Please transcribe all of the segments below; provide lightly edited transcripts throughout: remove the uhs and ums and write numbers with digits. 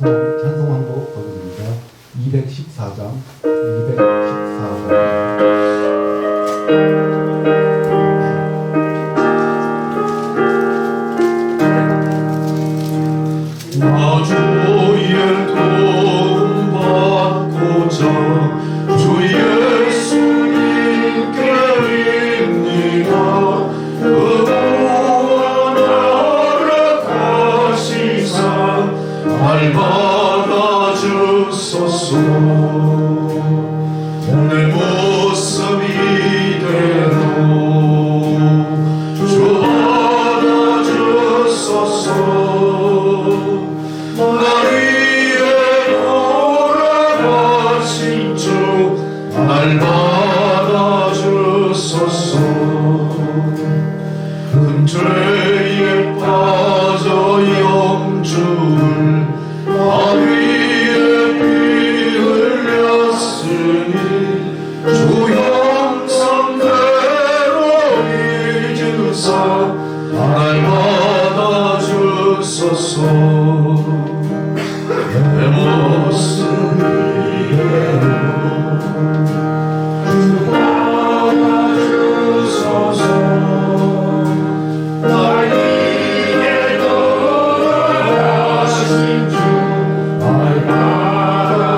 찬송한 곡 거듭니다. 214장 214장 주의 도움 받고자 주 예수님께 입니다. 의무와 허락하시사 날 받아주소서. 내 모습 이대로 주 받아주소서. 날 위해 돌아가신 주 날 받아주소서. 큰 죄에 빠져 영주를 나 위에 피 흘렸으니 주 형상대로 잊으사 날 받아주소서. 내 모습 이대로 주 받아주소서. 날 위해 돌아가신 주 날 받아주소서.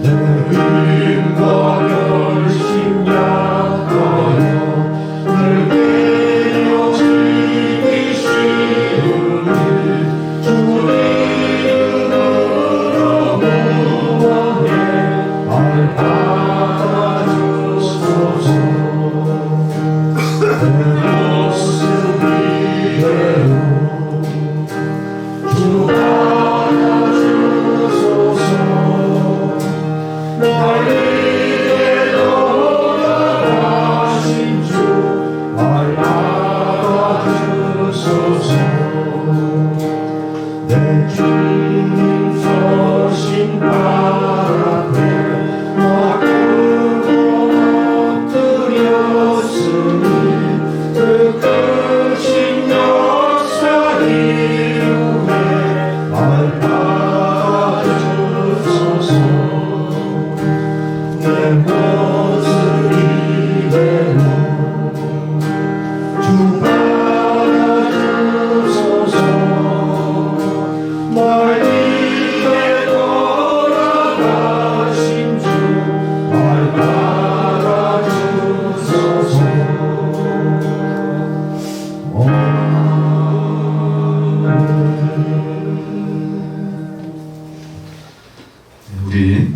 내 힘과 열심 약하여 늘 깨어지기 쉬우니 주의 이름으로 구원해 날 받아주소서. 내 모습 이대로 주 받아주소서. 날 위해 돌아가신 주 날 받아주소서. 내 주님 서신 발 앞에 나 굴고 엎드렸으니 그 크신 역사 이후에 날 받아주소서. 내 모습 이대로 주 받아주소서. 날 위해 돌아가신 주 날 받아주소서. 우리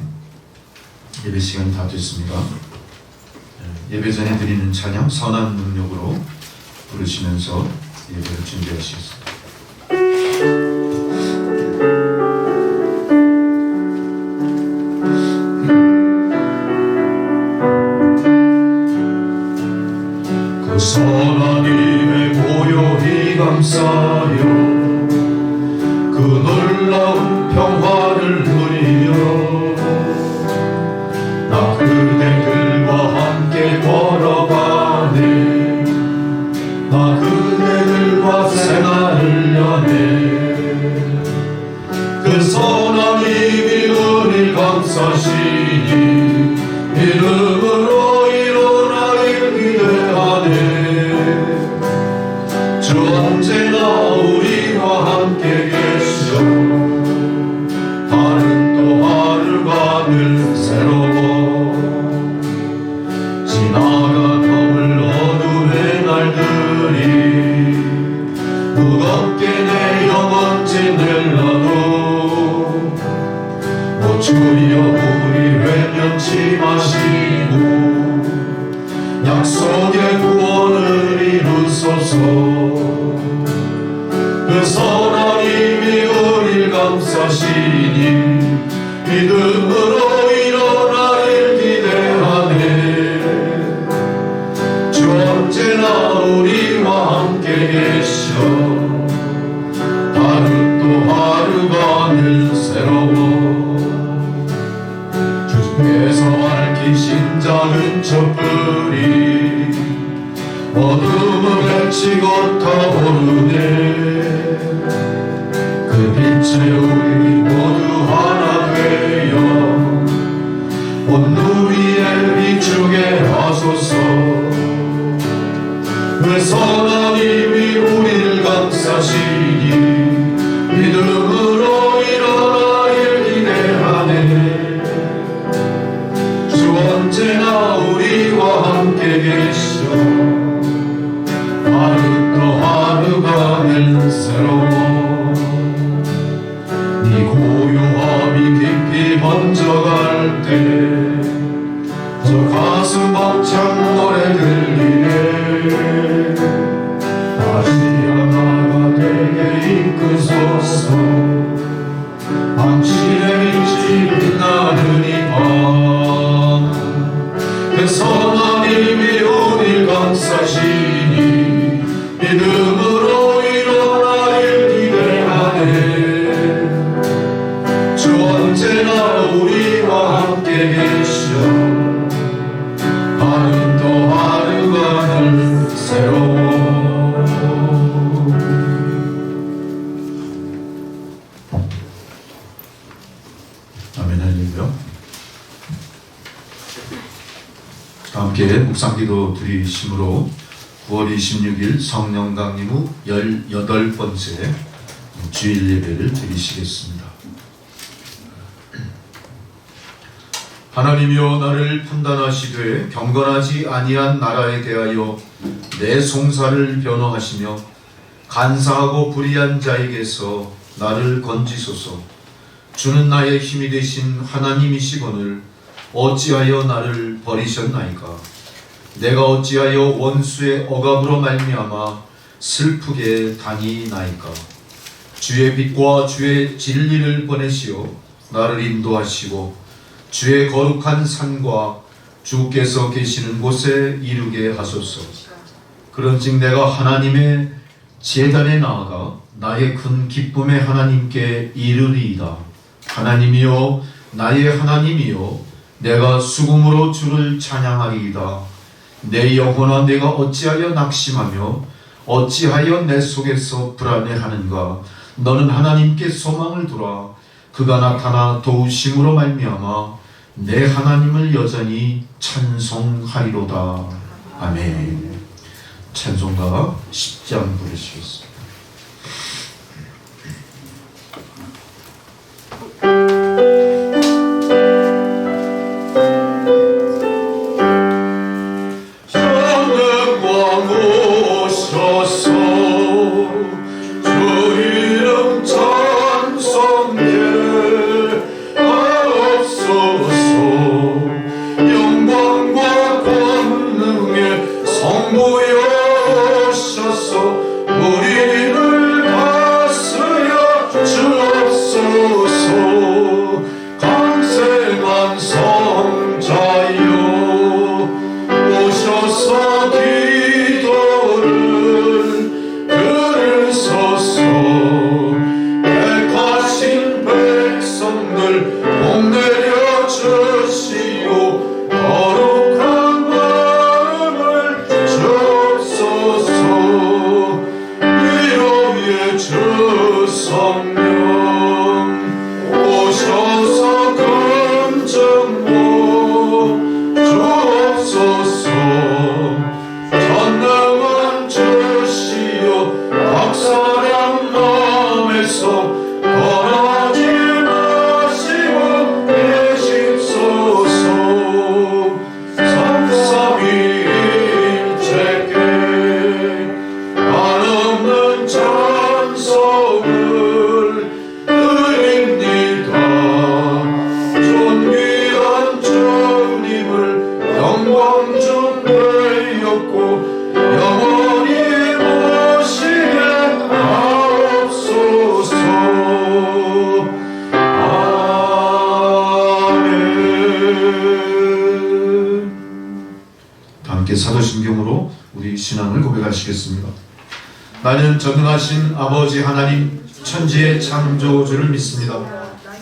예배 시간이 다 됐습니다. 예배 전에 드리는 찬양 선한 능력으로 부르시면서 예배를 준비하시겠습니다. 그 선한 힘에 고요히 감싸여 그 놀라운 평화를 누리며 나 그대들과 함께 걸어가네. 나 그대들과 생활을 여네. 그 선한 힘이 우릴 감싸시니 이름으로 일어나길 기대하네. 주 언제나 우리와 함께 계셔. 하는 또 하루가 늘 새로워. 지나가 더울 어둠의 날들이 무겁게 내 영혼 짓눌러도 오 주여 우리 외면치 마시고 약속의 구원을 이루소서. 그 선한 힘이 우릴 감싸시니 믿음으로 일어나길 기대하네. 주 언제나 우리와 함께 계셔. 하루 또 하루가 늘 새로워. 주께서 밝히신 작은 촛불이 어둠을 헤치고 타오르네. 그 빛에 우리 모두 하나 되어 온 누리에 비추게 하소서. 그 선한 힘이 우리를 감싸시니 믿음으로 일어나길 기대하네. 주 언제나 우리와 함께 계셔 하루 또 하루가 늘 새로워. 네 고요함이 깊이 번져갈 때 저 가슴 벅찬 노래 들리네. 다시 하나가 되게 이끄소서. 당신의 빛이 빛나는 이 밤 그 선한 힘이 우릴 감싸시니 믿음으로 일어나길 기대하네. 주 언제나 우리와 함께 계셔 하루 또 하루가 늘 새로워. 아멘. 할렐루야. 함께 묵상기도 드리심으로 9월 26일 성령 강림 후 18번째 주일 예배를 드리시겠습니다. 하나님이여 나를 판단하시되 경건하지 아니한 나라에 대하여 내 송사를 변호하시며 간사하고 불의한 자에게서 나를 건지소서. 주는 나의 힘이 되신 하나님이시거늘 어찌하여 나를 버리셨나이까. 내가 어찌하여 원수의 억압으로 말미암아 슬프게 다니나이까. 주의 빛과 주의 진리를 보내시어 나를 인도하시고 주의 거룩한 산과 주께서 계시는 곳에 이르게 하소서. 그런즉 내가 하나님의 제단에 나아가 나의 큰 기쁨의 하나님께 이르리이다. 하나님이여 나의 하나님이여 내가 수금으로 주를 찬양하리이다. 내 영혼아 내가 어찌하여 낙심하며 어찌하여 내 속에서 불안해하는가. 너는 하나님께 소망을 두라. 그가 나타나 도우심으로 말미암아 내 하나님을 여전히 찬송하리로다. 아멘. 찬송가 10장 부르시겠습니다. 사도신경으로 우리 신앙을 고백하시겠습니다. 나는 전능하신 아버지 하나님 천지의 창조주를 믿습니다.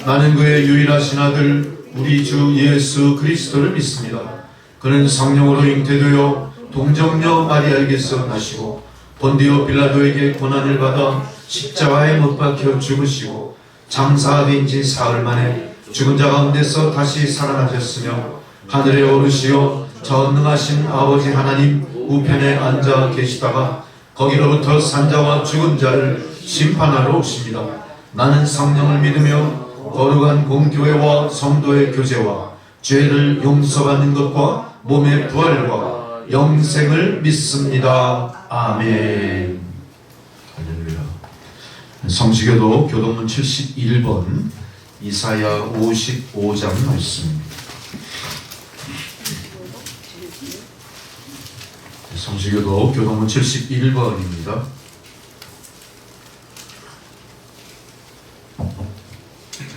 나는 그의 유일하신 아들 우리 주 예수 그리스도를 믿습니다. 그는 성령으로 잉태되어 동정녀 마리아에게서 나시고 본디오 빌라도에게 고난을 받아 십자가에 못 박혀 죽으시고 장사된 지 사흘 만에 죽은 자 가운데서 다시 살아나셨으며 하늘에 오르시어 전능하신 아버지 하나님 우편에 앉아 계시다가 거기로부터 산자와 죽은 자를 심판하러 오십니다. 나는 성령을 믿으며 거룩한 공교회와 성도의 교제와 죄를 용서받는 것과 몸의 부활과 영생을 믿습니다. 아멘. 할렐루야. 성시교도 교동문 71번 이사야 55장 말씀입니다. 성시교도 교동문 71번입니다.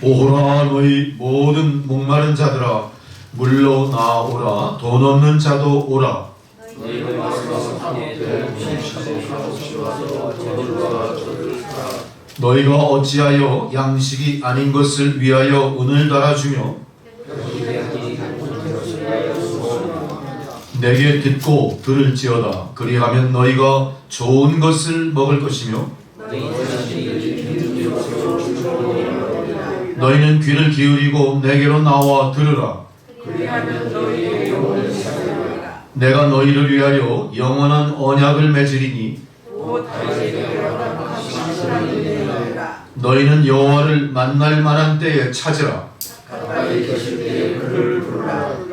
오라 너희 모든 목마른 자들아 물로 나오라 돈 없는 자도 오라 너희가 어찌하여 양식이 아닌 것을 위하여 은을 달아주며 내게 듣고 들을지어다 그리하면 너희가 좋은 것을 먹을 것이며 너희는 귀를 기울이고 내게로 나와 들으라 내가 너희를 위하여 영원한 언약을 맺으리니 너희는 여호와를 만날 만한 때에 찾으라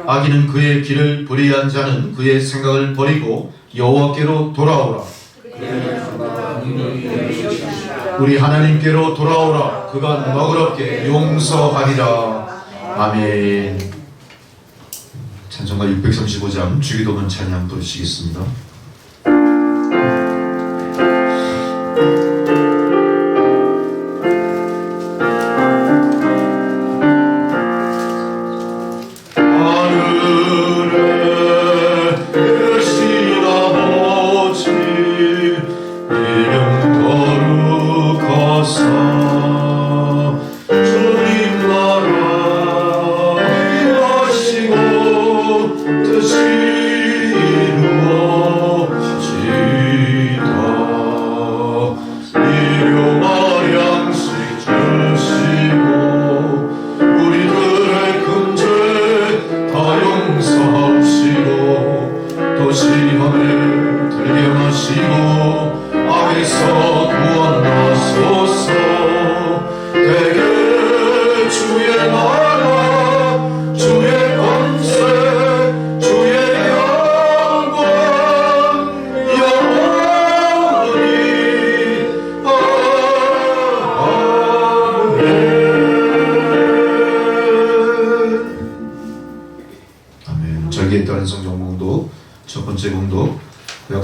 악인은 그의 길을 불의한 자는 그의 생각을 버리고 여호와께로 돌아오라 우리 하나님께로 돌아오라 그가 너그럽게 용서하리라. 아멘. 찬송가 635장 주기도문 찬양 부르시겠습니다.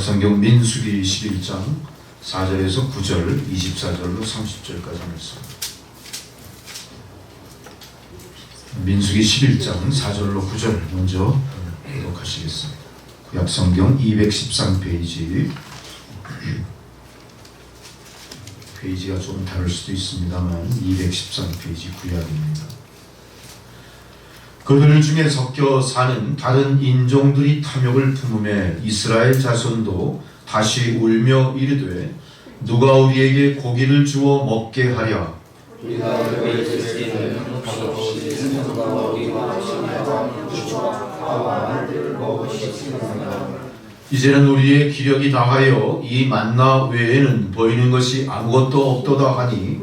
구약성경 민수기 11장 4절에서 9절 24절로 30절까지 말씀. 민수기 11장 4절로 9절 먼저 기록하시겠습니다. 구약성경 213페이지 페이지가 좀 다를 수도 있습니다만 213페이지 구약입니다. 그들 중에 섞여 사는 다른 인종들이 탐욕을 품음에 이스라엘 자손도 다시 울며 이르되 누가 우리에게 고기를 주어 먹게 하랴. 이제는 우리의 기력이 다하여 이 만나 외에는 보이는 것이 아무것도 없도다 하니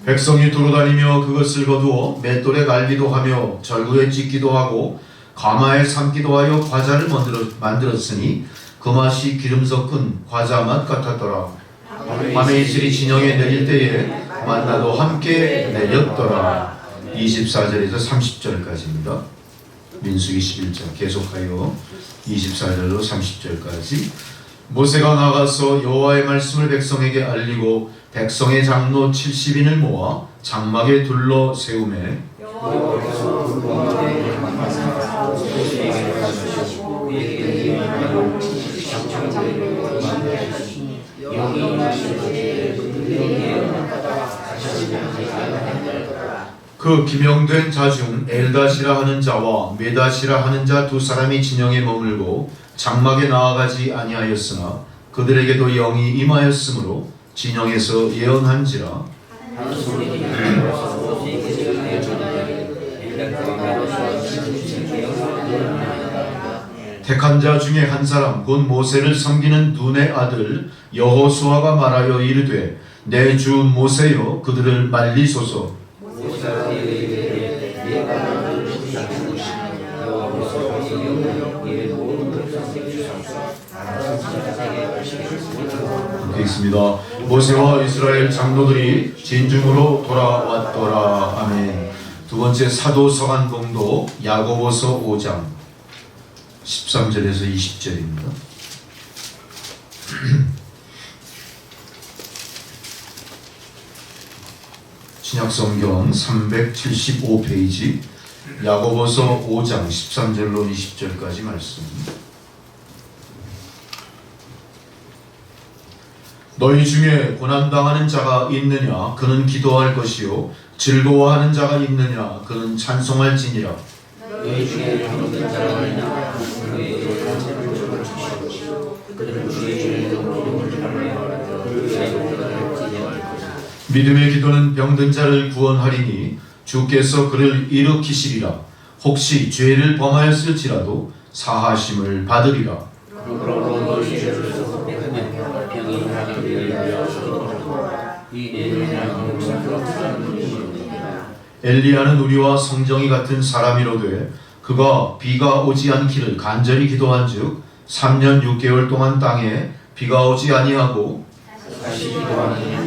백성이 두루다니며 그것을 거두어 맷돌에 갈기도 하며 절구에 찢기도 하고 가마에 삶기도 하여 과자를 만들었으니 그 맛이 기름 섞은 과자 맛 같았더라. 밤에 이슬이 진영에 내릴 때에 만나도 함께 내렸더라. 24절에서 30절까지입니다. 민수기 11장 계속하여 24절로 30절까지. 모세가 나가서 여호와의 말씀을 백성에게 알리고 백성의 장로 70인을 모아 장막에 둘러 세우매 그 기명된 자 중 엘닷이라 하는 자와 메닷이라 하는 자 두 사람이 진영에 머물고 장막에 나아가지 아니하였으나 그들에게도 영이 임하였으므로 진영에서 예언한지라. 택한 자 중에 한 사람 곧 모세를 섬기는 눈의 아들 여호수아가 말하여 이르되 내 주 모세여 그들을 말리소서. 있습니다. 모세와 이스라엘 장로들이 진중으로 돌아왔더라. 아멘. 두 번째 사도서간 봉도 야고보서 5장 13절에서 20절입니다. 신약성경 375페이지 야고보서 5장 13절로 20절까지 말씀입니다. 너희 중에 고난당하는 자가 있느냐 그는 기도할 것이요 즐거워하는 자가 있느냐 그는 찬송할지니라. 너희 중에 병든 자가 있느냐 그의 상처를 주시옵시오. 그들은 주의 이름으로 믿음의 기도는 병든 자를 구원하리니 주께서 그를 일으키시리라. 혹시 죄를 범하였을지라도 사하심을 받으리라. 그러므로 너희 죄를 속백하면 병이 나기를 위하여 이 내용이나 엘리야는 우리와 성정이 같은 사람이로되 그가 비가 오지 않기를 간절히 기도한즉 3년 6개월 동안 땅에 비가 오지 아니하고 다시 기도하니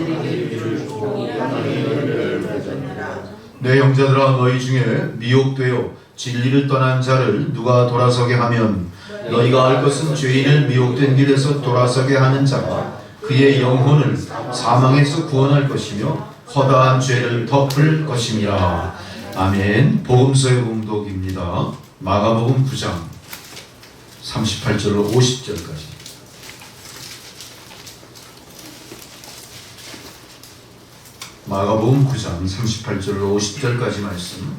내 형제들아 너희 중에 미혹되어 진리를 떠난 자를 누가 돌아서게 하면 너희가 알 것은 죄인을 미혹된 길에서 돌아서게 하는 자가 그의 영혼을 사망에서 구원할 것이며 허다한 죄를 덮을 것임이라. 아멘. 복음서의 봉독입니다. 마가복음 9장 38절로 50절까지. 마가복음 9장 38절로 50절까지 말씀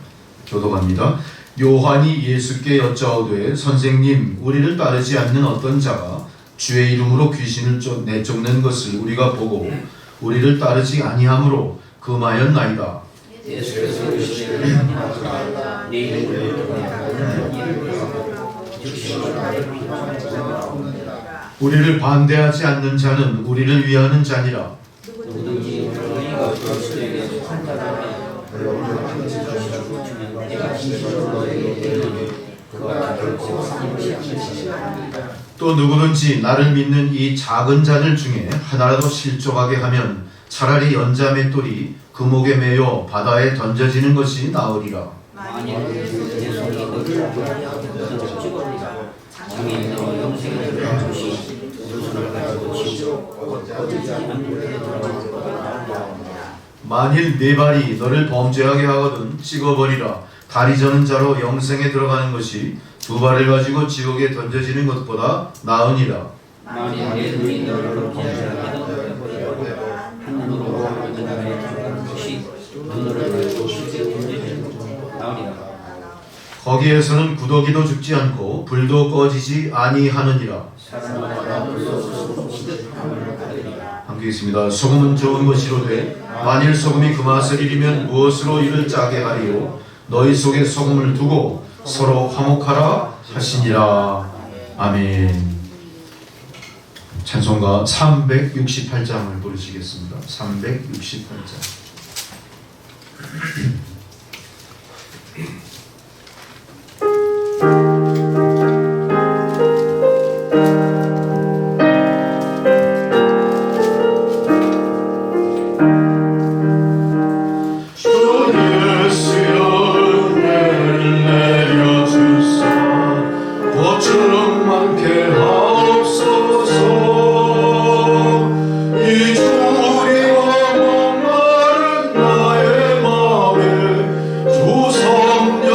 교독합니다. 요한이 예수께 여짜오되 선생님 우리를 따르지 않는 어떤 자가 주의 이름으로 귀신을 내쫓는 것을 우리가 보고 우리를 따르지 아니하므로 금하였나이다. 예수께서 이르시되 네 이름으로 우리를 반대하지 않는 자는 우리를 위하는 자니라. 누구든지 너희가 그리스도에게 속한 자라면 내가 진실로 너희에게 이르노니 그가 결코 상하지 않으시리라. 또 누구든지 나를 믿는 이 작은 자들 중에 하나라도 실족하게 하면 차라리 연자 맷돌이 금옥에 매여 바다에 던져지는 것이 나으리라. 만일 내 손이 너를 너를 찍어리라. 장애인 너 영생에 들어가듯이 두 손을 가지고 치고 꺼지지 않는 데에 들어가라. 만일 네 발이 너를 범죄하게 하거든 찍어버리라. 다리 저는 자로 영생에 들어가는 것이 두 발을 가지고 지옥에 던져지는 것보다 나으니라. 만일 내 눈이 너를 범죄하게 하거든 한 눈으로 어둠에 들어가는 것이 눈을 가지고 지옥에 던져지는 것보다 나으리라. 거기에서는 구더기도 죽지 않고 불도 꺼지지 아니하느니라. 사람마다 불쏘서 지듯함을 받으리라. 함께 있습니다. 소금은 좋은 것이로되 만일 소금이 그 맛을 잃으면 무엇으로 이를 짜게 하리요. 너희 속에 소금을 두고 서로 화목하라 하시니라. 아멘. 찬송가 368장을 부르시겠습니다. 368장. 주 성령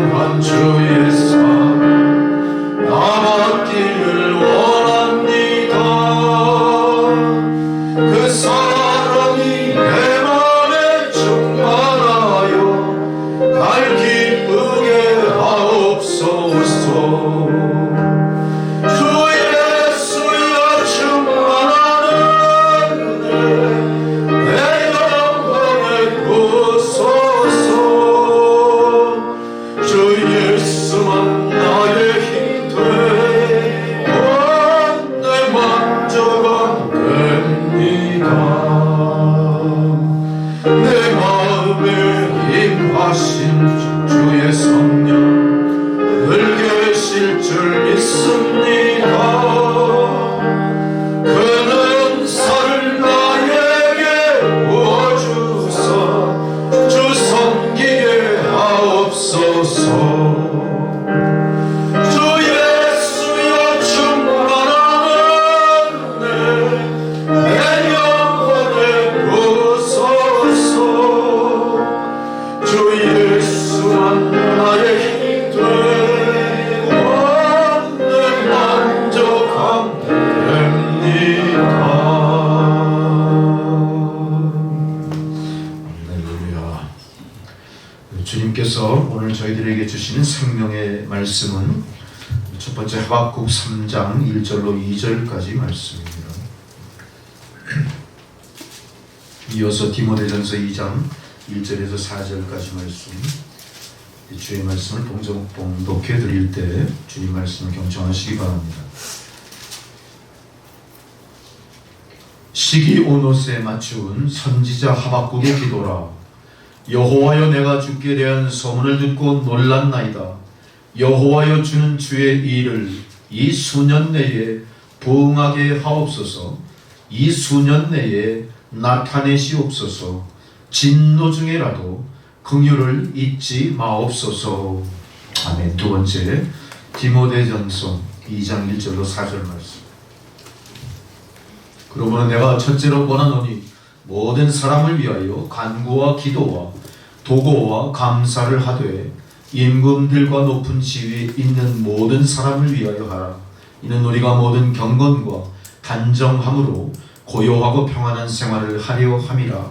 충만한 주의 사랑 나 받기를 원합니다. 그 사랑이 내 맘에 충만하여 날 기쁘게 하옵소서. 주 예수여 충만한 은혜 내 영혼에 부소서. 주 예수만 나의 힘 되고 내 만져가 됩니다. 내 마음에 임하신 주의 성령 늘 계실 줄 믿습니다. 그는 은사를 나에게 부어주사 주 섬기게 하옵소서. 주 예수여 충만한 은혜 내 영혼에 부소서. 주 예수만 나의 힘 되고 내 만족함 됩니다. 할렐루야. 주님께서 오늘 저희들에게 주시는 생명의 말씀은 첫 번째 하박국 3장 1절로 2절까지 말씀입니다. 이어서 디모데전서 2장 1절에서 4절까지 말씀, 주의 말씀을 봉독해 드릴 때 주님 말씀을 경청하시기 바랍니다. 시기 오노스에 맞춘 선지자 하박국의 기도라. 여호와여 내가 주께 대한 소문을 듣고 놀랐나이다. 여호와여 주는 주의 일을 이 수년 내에 부응하게 하옵소서. 이 수년 내에 나타내시옵소서. 진노 중에라도 긍휼을 잊지 마옵소서. 아멘. 두 번째 디모데전서 2장 1절로 4절 말씀. 그러므로 내가 첫째로 원하노니 모든 사람을 위하여 간구와 기도와 도고와 감사를 하되 임금들과 높은 지위에 있는 모든 사람을 위하여 하라. 이는 우리가 모든 경건과 단정함으로 고요하고 평안한 생활을 하려 함이라.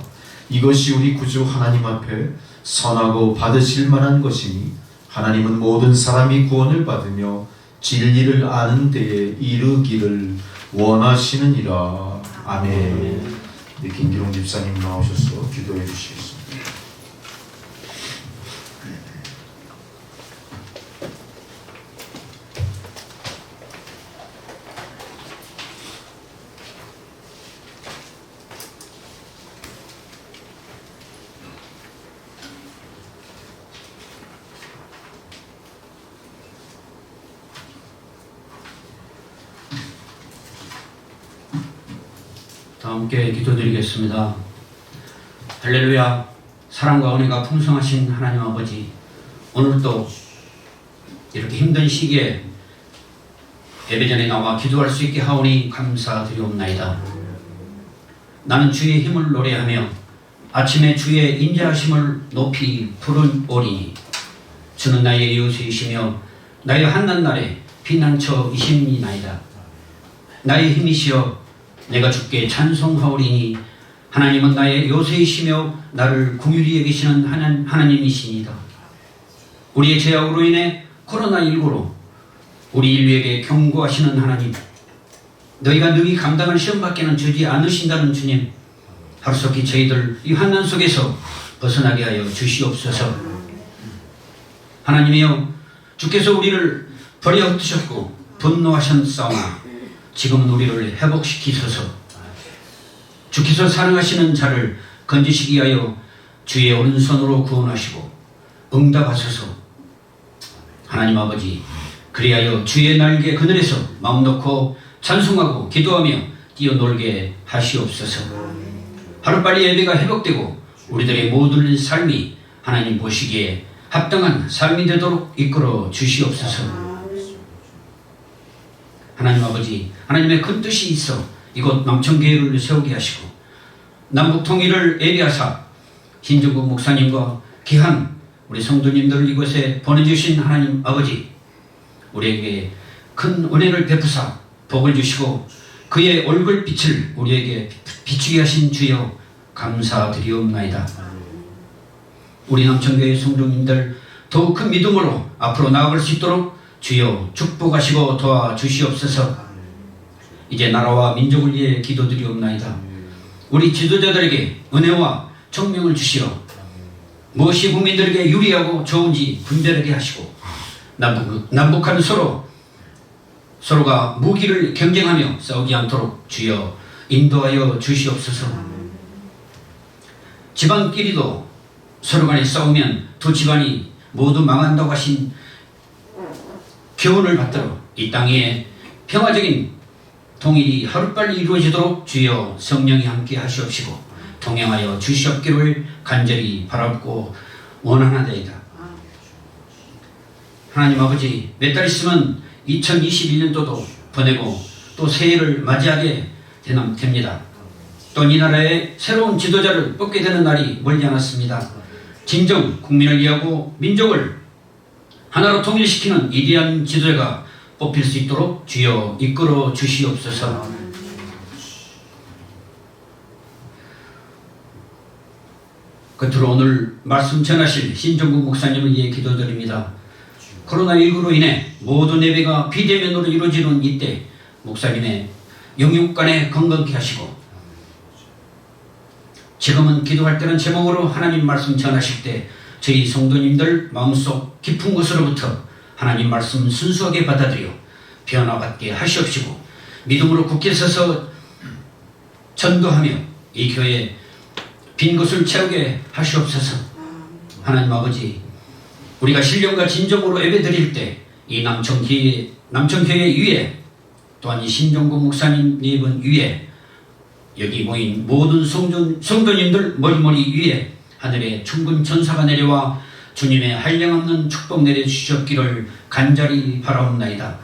이것이 우리 구주 하나님 앞에 선하고 받으실 만한 것이니 하나님은 모든 사람이 구원을 받으며 진리를 아는 데에 이르기를 원하시느니라. 아멘. 김기롱 집사님 나오셔서 기도해 주시겠습니다. 다 함께 기도드리겠습니다. 할렐루야. 사랑과 은혜가 풍성하신 하나님 아버지, 오늘도 이렇게 힘든 시기에 예배전에 나와 기도할 수 있게 하오니 감사드리옵나이다. 나는 주의 힘을 노래하며 아침에 주의 인자하심을 높이 부르오리니 주는 나의 요새이시며 나의 한낱날에 피난처이심이나이다. 나의 힘이시여 내가 주께 찬송하오리니 하나님은 나의 요새이시며 나를 긍휼히 여기시는 하나님이시니다. 우리의 죄악으로 인해 코로나19로 우리 인류에게 경고하시는 하나님, 너희가 능히 감당할 시험밖에는 주지 않으신다는 주님, 하루속히 저희들 이 환난 속에서 벗어나게 하여 주시옵소서. 하나님이여, 주께서 우리를 버려 흩으셨고 분노하셨사오나 지금은 우리를 회복시키소서. 주께서 사랑하시는 자를 건지시기 위하여 주의 오른손으로 구원하시고 응답하소서. 하나님 아버지, 그리하여 주의 날개 그늘에서 마음 놓고 찬송하고 기도하며 뛰어놀게 하시옵소서. 하루빨리 예배가 회복되고 우리들의 모든 삶이 하나님 보시기에 합당한 삶이 되도록 이끌어 주시옵소서. 하나님 아버지, 하나님의 큰 뜻이 있어 이곳 남천교회를 세우게 하시고 남북 통일을 예비하사 신정국 목사님과 귀한 우리 성도님들을 이곳에 보내주신 하나님 아버지, 우리에게 큰 은혜를 베푸사 복을 주시고 그의 얼굴빛을 우리에게 비추게 하신 주여 감사드리옵나이다. 우리 남천교회 성도님들 더욱 큰 믿음으로 앞으로 나아갈 수 있도록 주여 축복하시고 도와주시옵소서. 이제 나라와 민족을 위해 기도드리옵나이다. 우리 지도자들에게 은혜와 총명을 주시어 무엇이 국민들에게 유리하고 좋은지 분별하게 하시고 남북한 서로가 무기를 경쟁하며 싸우지 않도록 주여 인도하여 주시옵소서. 집안끼리도 서로 간에 싸우면 두 집안이 모두 망한다고 하신 교훈을 받들어 이 땅에 평화적인 통일이 하루빨리 이루어지도록 주여 성령이 함께 하시옵시고 동행하여 주시옵기를 간절히 바라고 원하나이다. 하나님 아버지, 몇 달 있으면 2021년도도 보내고 또 새해를 맞이하게 됩니다. 또 이 나라의 새로운 지도자를 뽑게 되는 날이 멀지 않았습니다. 진정 국민을 위하고 민족을 하나로 통일시키는 위대한 지도자가 뽑힐 수 있도록 주여 이끌어 주시옵소서. 끝으로 오늘 말씀 전하실 신정국 목사님을 위해 기도드립니다. 코로나19로 인해 모든 예배가 비대면으로 이루어지는 이때 목사님의 영육간에 건강케 하시고, 지금은 기도할 때는 제목으로 하나님 말씀 전하실 때 저희 성도님들 마음속 깊은 곳으로부터 하나님 말씀 순수하게 받아들여 변화받게 하시옵시고 믿음으로 굳게 서서 전도하며 이 교회 빈 곳을 채우게 하시옵소서. 하나님 아버지, 우리가 신령과 진정으로 예배드릴 때 이 남천교회 위에 또한 이 신종국 목사님 네 분 위에 여기 모인 모든 성도님들 머리머리 위에 하늘에 충분 천사가 내려와 주님의 한량없는 축복 내려주셨기를 간절히 바라옵나이다.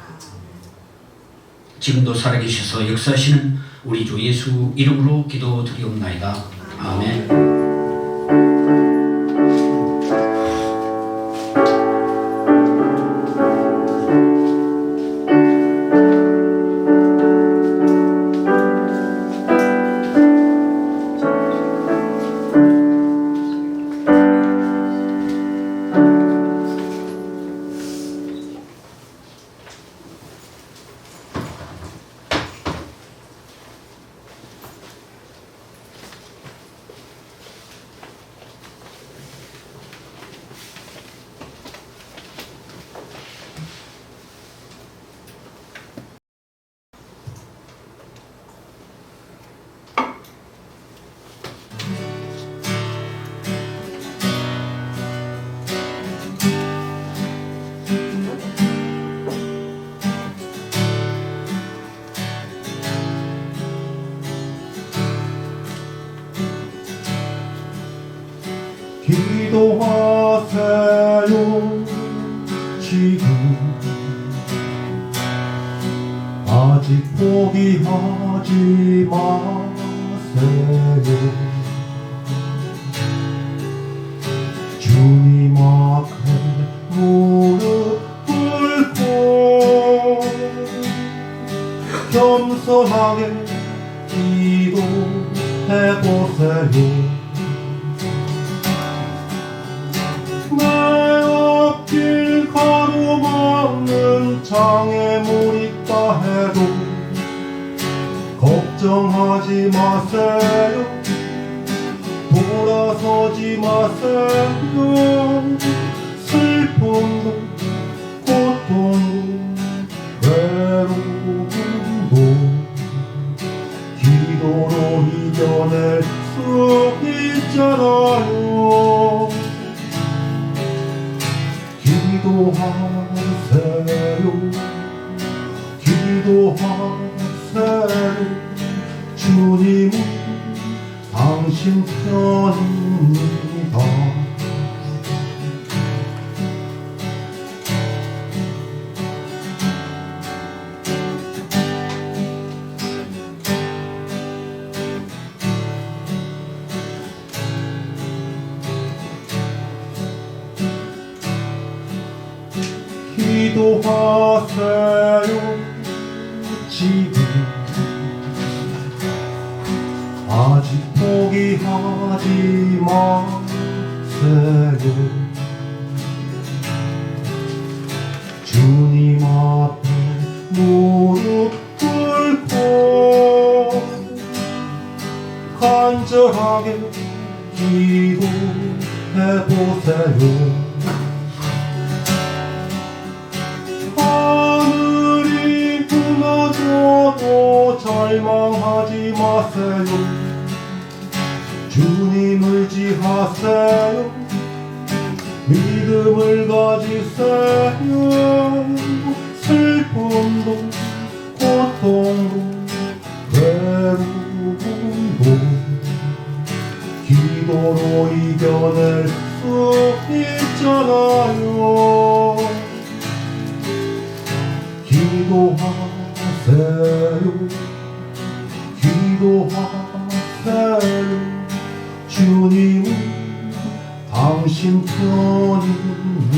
지금도 살아계셔서 역사하시는 우리 주 예수 이름으로 기도드리옵나이다. 아멘. 기도하세요. 지금 아직 포기하지 마세요. 주님 앞에 무릎 꿇고 겸손하게 기도해보세요. 내 앞길 가로막는 장애물 있다 해도 걱정하지 마세요. 돌아서지 마세요. 슬픔도 고통도 외로움도 기도로 이겨낼 수 있잖아요. 기도하세요. 기도하세요. 주님은 당신 편입니다. 기도하세요. 지금 아직 포기하지 마세요. 주님 앞에 무릎 꿇고 간절하게 기도해보세요. 하늘이 무너져도 절망하지 마세요. 주님 의지하세요. 믿음을 가지세요. 슬픔도 고통도 외로움도 기도로 이겨낼 수 있잖아요. 기도하세요. 기도하세요. 주님은 당신 편입니다.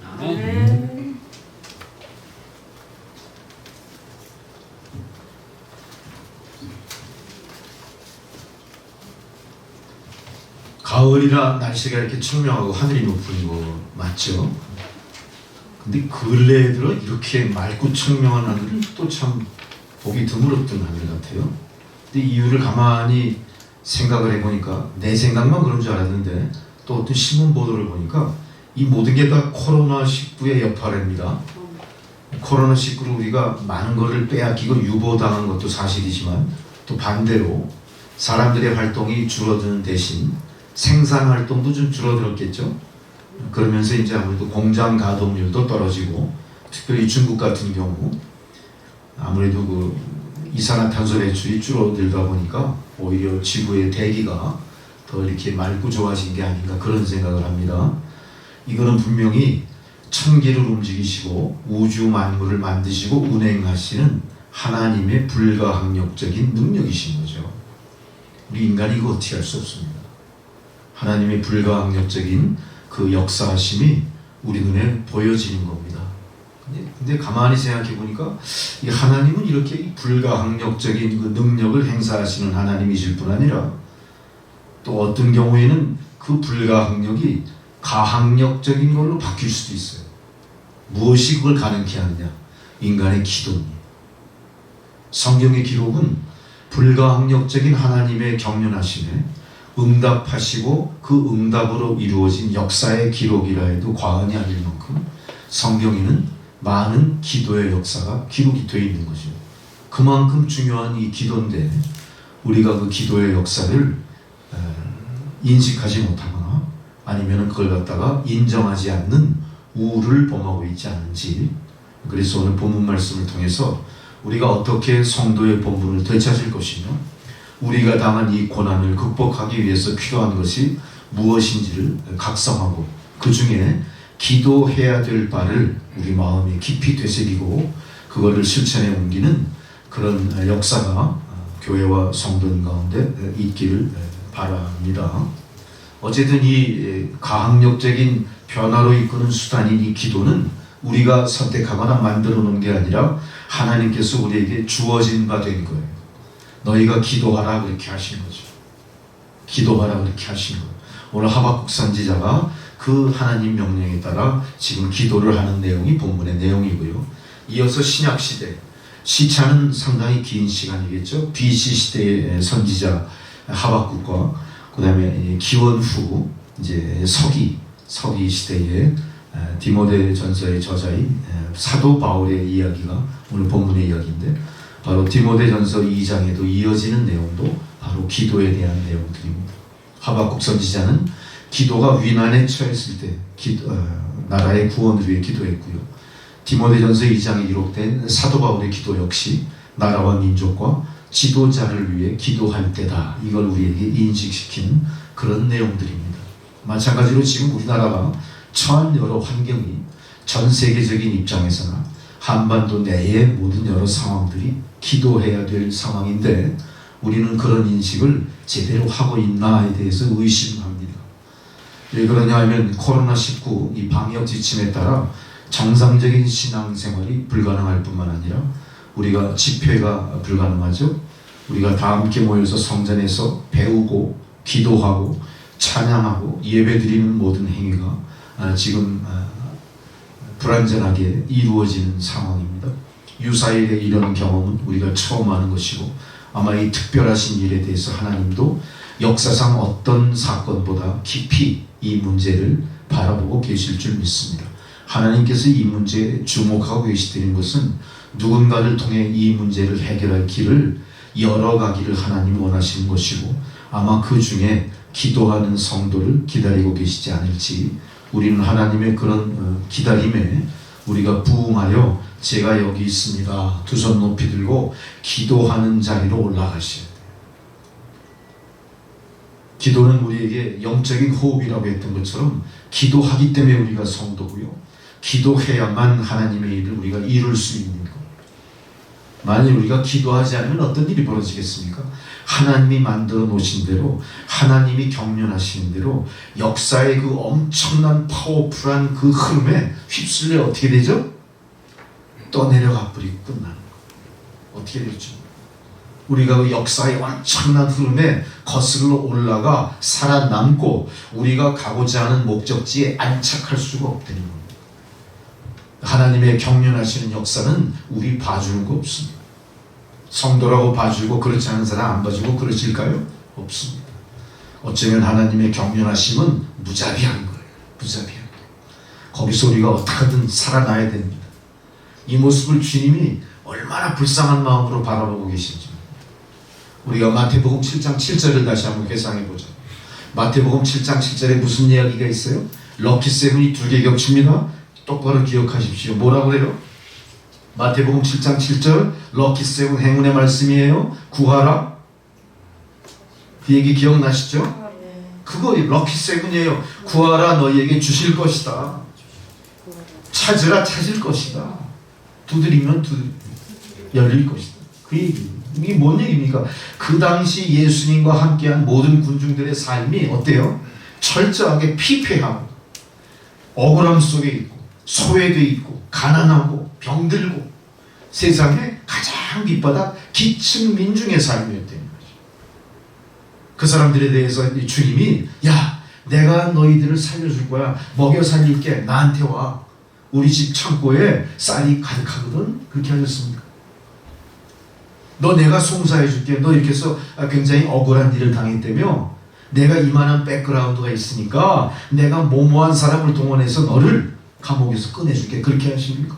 아멘. 가을이라 날씨가 이렇게 청명하고 하늘이 높은 거 맞죠? 근데 근래에 들어 이렇게 맑고 청명한 하늘은 또 참 보기 드물었던 하늘 같아요. 근데 이유를 가만히 생각을 해보니까 내 생각만 그런 줄 알았는데 또 어떤 신문 보도를 보니까 이 모든 게 다 코로나19의 여파랍니다. 코로나19로 우리가 많은 것을 빼앗기고 유보당한 것도 사실이지만 또 반대로 사람들의 활동이 줄어드는 대신 생산 활동도 좀 줄어들었겠죠. 그러면서 이제 아무래도 공장 가동률도 떨어지고 특별히 중국 같은 경우 아무래도 그 이산화탄소 배출이 줄어들다 보니까 오히려 지구의 대기가 더 이렇게 맑고 좋아진 게 아닌가 그런 생각을 합니다. 이거는 분명히 천기를 움직이시고 우주 만물을 만드시고 운행하시는 하나님의 불가항력적인 능력이신 거죠. 우리 인간이 이거 어떻게 할 수 없습니다. 하나님의 불가항력적인 그 역사하심이 우리 눈에 보여지는 겁니다. 근데 가만히 생각해 보니까 이 하나님은 이렇게 불가항력적인 그 능력을 행사하시는 하나님이실 뿐 아니라 또 어떤 경우에는 그 불가항력이 가항력적인 걸로 바뀔 수도 있어요. 무엇이 그걸 가능케 하느냐? 인간의 기도입니다. 성경의 기록은 불가항력적인 하나님의 경륜하심에 응답하시고 그 응답으로 이루어진 역사의 기록이라 해도 과언이 아닐 만큼 성경에는 많은 기도의 역사가 기록이 되어 있는 거죠. 그만큼 중요한 이 기도인데 우리가 그 기도의 역사를 인식하지 못하거나 아니면 그걸 갖다가 인정하지 않는 우를 범하고 있지 않은지, 그래서 오늘 본문 말씀을 통해서 우리가 어떻게 성도의 본분을 되찾을 것이며 우리가 당한 이 고난을 극복하기 위해서 필요한 것이 무엇인지를 각성하고 그 중에 기도해야 될 바를 우리 마음에 깊이 되새기고 그거를 실천에 옮기는 그런 역사가 교회와 성도인 가운데 있기를 바랍니다. 어쨌든 이 가항력적인 변화로 이끄는 수단인 이 기도는 우리가 선택하거나 만들어 놓은 게 아니라 하나님께서 우리에게 주어진 바 된 거예요. 너희가 기도하라 그렇게 하신 거죠. 기도하라 그렇게 하신 거예요. 오늘 하박국 선지자가 그 하나님 명령에 따라 지금 기도를 하는 내용이 본문의 내용이고요. 이어서 신약시대, 시차는 상당히 긴 시간이겠죠. BC 시대의 선지자 하박국과 그 다음에 기원 후 이제 서기 시대의 디모데 전서의 저자인 사도 바울의 이야기가 오늘 본문의 이야기인데 바로 디모데 전서 2장에도 이어지는 내용도 바로 기도에 대한 내용들입니다. 하박국 선지자는 기도가 위난에 처했을 때 나라의 구원을 위해 기도했고요. 디모데전서 2장에 기록된 사도 바울의 기도 역시 나라와 민족과 지도자를 위해 기도할 때다. 이걸 우리에게 인식시키는 그런 내용들입니다. 마찬가지로 지금 우리나라가 처한 여러 환경이 전 세계적인 입장에서나 한반도 내의 모든 여러 상황들이 기도해야 될 상황인데 우리는 그런 인식을 제대로 하고 있나에 대해서 의심합니다. 왜 그러냐 하면 코로나19 이 방역 지침에 따라 정상적인 신앙생활이 불가능할 뿐만 아니라 우리가 집회가 불가능하죠. 우리가 다 함께 모여서 성전에서 배우고 기도하고 찬양하고 예배드리는 모든 행위가 지금 불완전하게 이루어지는 상황입니다. 유사일의 이런 경험은 우리가 처음 하는 것이고 아마 이 특별하신 일에 대해서 하나님도 역사상 어떤 사건보다 깊이 이 문제를 바라보고 계실 줄 믿습니다. 하나님께서 이 문제에 주목하고 계시다는 것은 누군가를 통해 이 문제를 해결할 길을 열어가기를 하나님 원하시는 것이고 아마 그 중에 기도하는 성도를 기다리고 계시지 않을지 우리는 하나님의 그런 기다림에 우리가 부응하여 제가 여기 있습니다. 두 손 높이 들고 기도하는 자리로 올라가셔야 돼요. 기도는 우리에게 영적인 호흡이라고 했던 것처럼 기도하기 때문에 우리가 성도고요. 기도해야만 하나님의 일을 우리가 이룰 수 있는 겁니다. 만일 우리가 기도하지 않으면 어떤 일이 벌어지겠습니까? 하나님이 만들어 놓으신 대로 하나님이 경륜하시는 대로 역사의 그 엄청난 파워풀한 그 흐름에 휩쓸려 어떻게 되죠? 떠내려가 버리고 끝나는 거예요. 어떻게 되죠? 우리가 그 역사의 엄청난 흐름에 거슬러 올라가 살아남고 우리가 가고자 하는 목적지에 안착할 수가 없다는 겁니다. 하나님의 경륜하시는 역사는 우리 봐주는 거 없습니다. 성도라고 봐주고 그렇지 않은 사람 안 봐주고 그러실까요? 없습니다. 어쩌면 하나님의 경륜하심은 무자비한 거예요. 무자비한 거예요. 거기서 우리가 어떻게든 살아나야 됩니다. 이 모습을 주님이 얼마나 불쌍한 마음으로 바라보고 계신지. 우리가 마태복음 7장 7절을 다시 한번 회상해 보죠. 마태복음 7장 7절에 무슨 이야기가 있어요? 럭키세븐이 2개 겹칩니다. 똑바로 기억하십시오. 뭐라고 그래요? 마태복음 7장 7절 럭키세븐 행운의 말씀이에요. 구하라. 그 얘기 기억나시죠? 그거 럭키세븐이에요. 구하라 너희에게 주실 것이다. 찾으라 찾을 것이다. 두드리면 열릴 것이다. 그 얘기. 이게 뭔 얘기입니까? 그 당시 예수님과 함께한 모든 군중들의 삶이 어때요? 철저하게 피폐하고 억울함 속에 있고 소외돼 있고 가난하고 병들고 세상에 가장 밑바닥 기층 민중의 삶이었다는 거죠. 그 사람들에 대해서 주님이 야 내가 너희들을 살려줄 거야. 먹여 살릴게. 나한테 와. 우리 집 창고에 쌀이 가득하거든. 그렇게 하셨습니다. 너 내가 송사해 줄게. 너 이렇게 해서 굉장히 억울한 일을 당했다며 내가 이만한 백그라운드가 있으니까 내가 모모한 사람을 동원해서 너를 감옥에서 꺼내줄게. 그렇게 하십니까?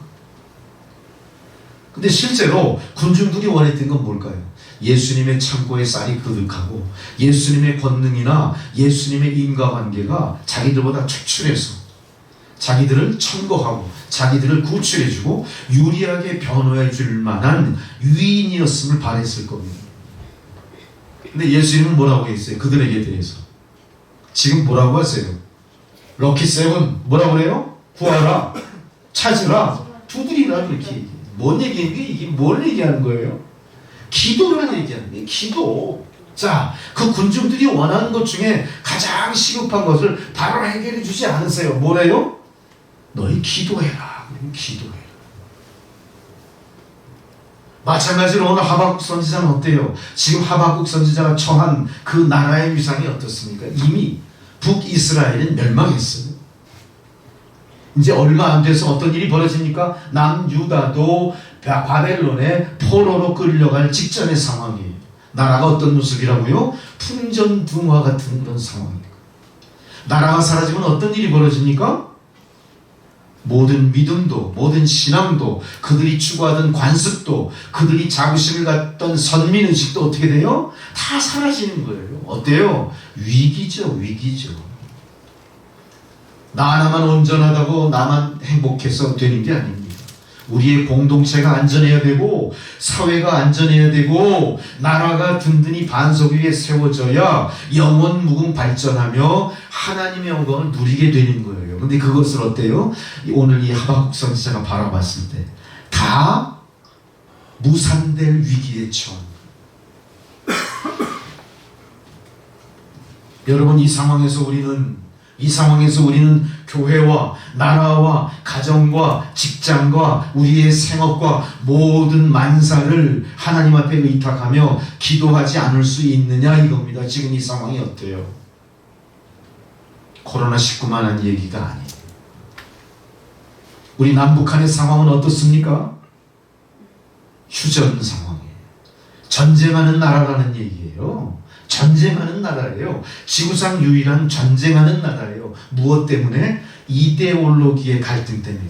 근데 실제로 군중들이 원했던 건 뭘까요? 예수님의 창고에 쌀이 그득하고 예수님의 권능이나 예수님의 인과관계가 자기들보다 축출해서 자기들을 청거하고 자기들을 구출해주고 유리하게 변호해 줄 만한 유인이었음을 바랬을 겁니다. 근데 예수님은 뭐라고 했어요? 그들에게 대해서 지금 뭐라고 하세요? 럭키세븐 뭐라고 그래요? 구하라, 찾으라, 두드리라 그렇게 얘기해요. 뭔 얘기인데 이게 뭘 얘기하는 거예요? 기도를 얘기하는 거예요. 기도. 자, 그 군중들이 원하는 것 중에 가장 시급한 것을 바로 해결해 주지 않으세요. 뭐래요? 너희 기도해라. 기도해라. 마찬가지로 오늘 하박국 선지자는 어때요? 지금 하박국 선지자가 청한 그 나라의 위상이 어떻습니까? 이미 북이스라엘은 멸망했어요. 이제 얼마 안 돼서 어떤 일이 벌어집니까? 남유다도 바벨론의 포로로 끌려갈 직전의 상황이에요. 나라가 어떤 모습이라고요? 풍전등화 같은 그런 상황입니다. 나라가 사라지면 어떤 일이 벌어집니까? 모든 믿음도 모든 신앙도 그들이 추구하던 관습도 그들이 자부심을 갖던 선민의식도 어떻게 돼요? 다 사라지는 거예요. 어때요? 위기죠. 위기죠. 나 하나만 온전하다고 나만 행복해서 되는 게 아닙니다. 우리의 공동체가 안전해야 되고 사회가 안전해야 되고 나라가 든든히 반석 위에 세워져야 영원 무궁 발전하며 하나님의 영광을 누리게 되는 거예요. 근데 그것을 어때요? 오늘 이 하박국 선지자가 바라봤을 때 다 무산될 위기에 처한 여러분 이 상황에서 우리는 이 상황에서 우리는 교회와 나라와 가정과 직장과 우리의 생업과 모든 만사를 하나님 앞에 의탁하며 기도하지 않을 수 있느냐 이겁니다. 지금 이 상황이 어때요? 코로나19만한 얘기가 아니에요. 우리 남북한의 상황은 어떻습니까? 휴전 상황이에요. 전쟁하는 나라라는 얘기예요. 전쟁하는 나라예요. 지구상 유일한 전쟁하는 나라예요. 무엇 때문에? 이데올로기의 갈등 때문에.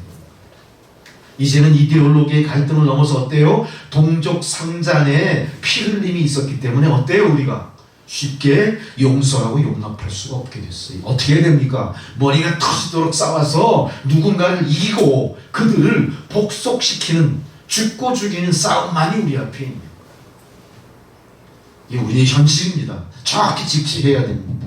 이제는 이데올로기의 갈등을 넘어서 어때요? 동족 상잔의 피 흘림이 있었기 때문에 어때요? 우리가 쉽게 용서하고 용납할 수가 없게 됐어요. 어떻게 해야 됩니까? 머리가 터지도록 싸워서 누군가를 이기고 그들을 복속시키는, 죽고 죽이는 싸움만이 우리 앞에 있는, 이게 우리의 현실입니다. 정확히 직시해야 됩니다.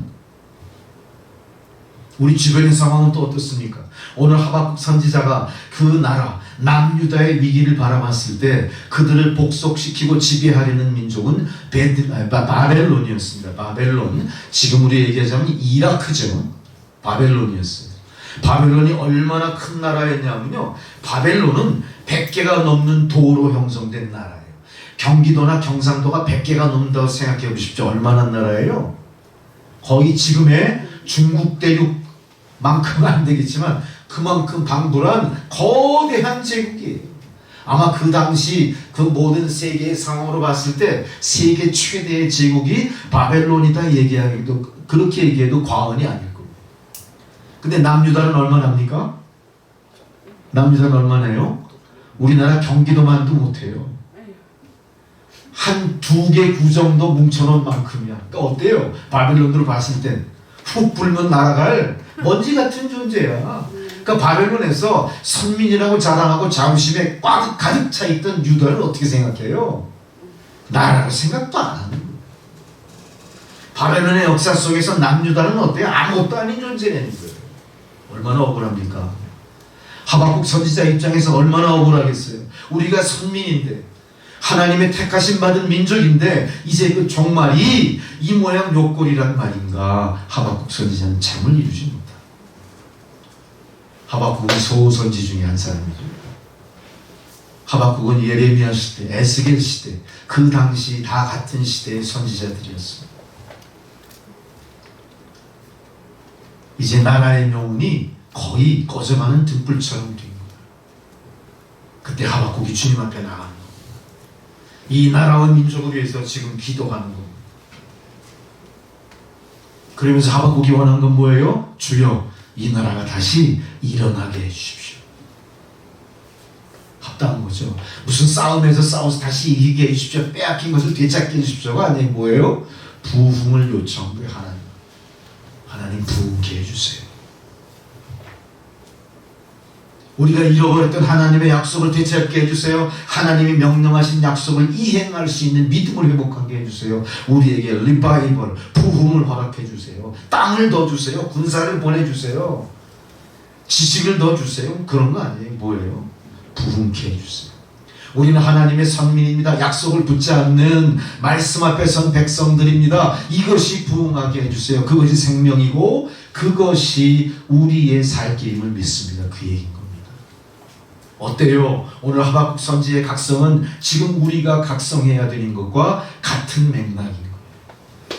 우리 주변의 상황은 또 어떻습니까? 오늘 하박국 선지자가 그 나라 남유다의 위기를 바라봤을 때 그들을 복속시키고 지배하려는 민족은 바벨론이었습니다. 바벨론, 지금 우리 얘기하자면 이라크죠. 바벨론이었어요. 바벨론이 얼마나 큰 나라였냐면요, 바벨론은 100개가 넘는 도로 형성된 나라예요. 경기도나 경상도가 100개가 넘는다고 생각해 보십시오. 얼마나 나라예요? 거의 지금의 중국 대륙만큼은 안 되겠지만 그만큼 방불한 거대한 제국이에요. 아마 그 당시 그 모든 세계의 상황으로 봤을 때 세계 최대의 제국이 바벨론이다 얘기하기도, 그렇게 얘기해도 과언이 아닐 겁니다. 근데 남유다는 얼마나입니까? 남유다는 얼마나요? 우리나라 경기도만도 못해요. 한 2개 구 정도 뭉쳐놓은 만큼이야. 그러니까 어때요? 바벨론으로 봤을 땐 훅 불면 날아갈 먼지 같은 존재야. 그러니까 바벨론에서 선민이라고 자랑하고 자부심에 가득 차 있던 유다를 어떻게 생각해요? 나라고 생각도 안 하는 거예요. 바벨론의 역사 속에서 남유다는 어때요? 아무것도 아닌 존재라는 거예요. 얼마나 억울합니까? 하박국 선지자 입장에서 얼마나 억울하겠어요. 우리가 선민인데 하나님의 택하심 받은 민족인데 이제 그 종말이 이 모양 요꼴이란 말인가. 하박국 선지자는 잠을 이루지 못합니다. 하박국은 소선지 중에 한 사람이죠. 하박국은 예레미야 시대, 에스겔 시대, 그 당시 다 같은 시대의 선지자들이었습니다. 이제 나라의 명운이 거의 꺼져가는 등불처럼 된 거예요. 그때 하박국이 주님 앞에 나가는, 이 나라와 민족을 위해서 지금 기도하는 겁니다. 그러면서 하박국이 원하는 건 뭐예요? 주여, 이 나라가 다시 일어나게 해주십시오. 합당한 거죠. 무슨 싸움에서 싸워서 다시 이기게 해주십시오, 빼앗긴 것을 되찾게 해주십시오가 아니에요. 뭐예요? 부흥을 요청한 거예요. 하나님 부흥케 해주세요. 우리가 잃어버렸던 하나님의 약속을 되찾게 해주세요. 하나님이 명령하신 약속을 이행할 수 있는 믿음을 회복하게 해주세요. 우리에게 리바이벌, 부흥을 허락해 주세요. 땅을 더 주세요. 군사를 보내주세요. 지식을 더 주세요. 그런 거 아니에요. 뭐예요? 부흥케 해주세요. 우리는 하나님의 선민입니다. 약속을 붙잡는 말씀 앞에 선 백성들입니다. 이것이 부흥하게 해주세요. 그것이 생명이고 그것이 우리의 살 길임을 믿습니다. 그 얘기인 겁니다. 어때요? 오늘 하박국 선지의 각성은 지금 우리가 각성해야 되는 것과 같은 맥락인 거예요.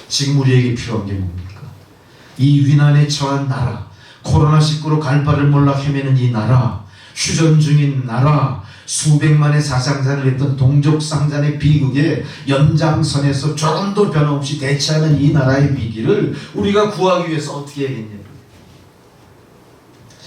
지금 우리에게 필요한 게 뭡니까? 이 위난에 처한 나라, 코로나19로 갈 바를 몰라 헤매는 이 나라, 휴전 중인 나라, 수백만의 사상자를 했던 동족상잔의 비극의 연장선에서 조금도 변함없이 대치하는 이 나라의 위기를 우리가 구하기 위해서 어떻게 해야겠냐고요.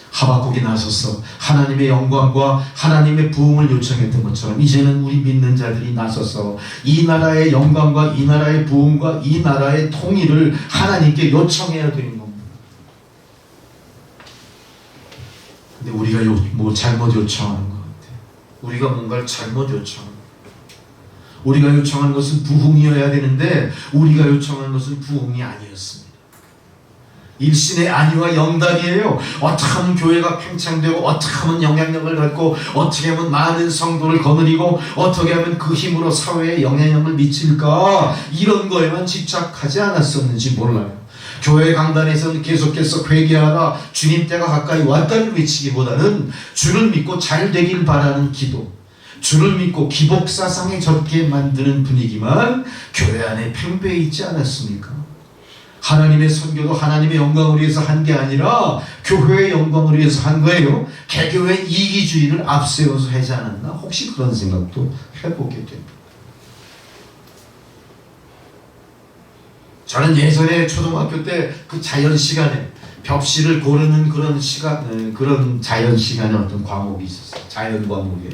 하박국이 나서서 하나님의 영광과 하나님의 부흥을 요청했던 것처럼 이제는 우리 믿는 자들이 나서서 이 나라의 영광과 이 나라의 부흥과 이 나라의 통일을 하나님께 요청해야 되는 겁니다. 근데 우리가 뭐 잘못 요청하는 것 같아요. 우리가 뭔가를 잘못 요청하는 거예요. 우리가 요청한 것은 부흥이어야 되는데 우리가 요청한 것은 부흥이 아니었습니다. 일신의 아니와 영답이에요. 어떻게 하면 교회가 팽창되고 어떻게 하면 영향력을 갖고 어떻게 하면 많은 성도를 거느리고 어떻게 하면 그 힘으로 사회에 영향력을 미칠까, 이런 거에만 집착하지 않았었는지 몰라요. 교회 강단에서는 계속해서 회개하라 주님 때가 가까이 왔다는 외치기보다는 주를 믿고 잘 되길 바라는 기도, 주를 믿고 기복사상에 젖게 만드는 분위기만 교회 안에 팽배해 있지 않았습니까? 하나님의 선교도 하나님의 영광을 위해서 한 게 아니라 교회의 영광을 위해서 한 거예요. 개교의 이기주의를 앞세워서 하지 않았나? 혹시 그런 생각도 해보게 됩니다. 저는 예전에 초등학교 때 그 자연 시간에 벽시를 고르는 그런 시간, 그런 자연 시간에 어떤 과목이 있었어요. 자연 과목이에요.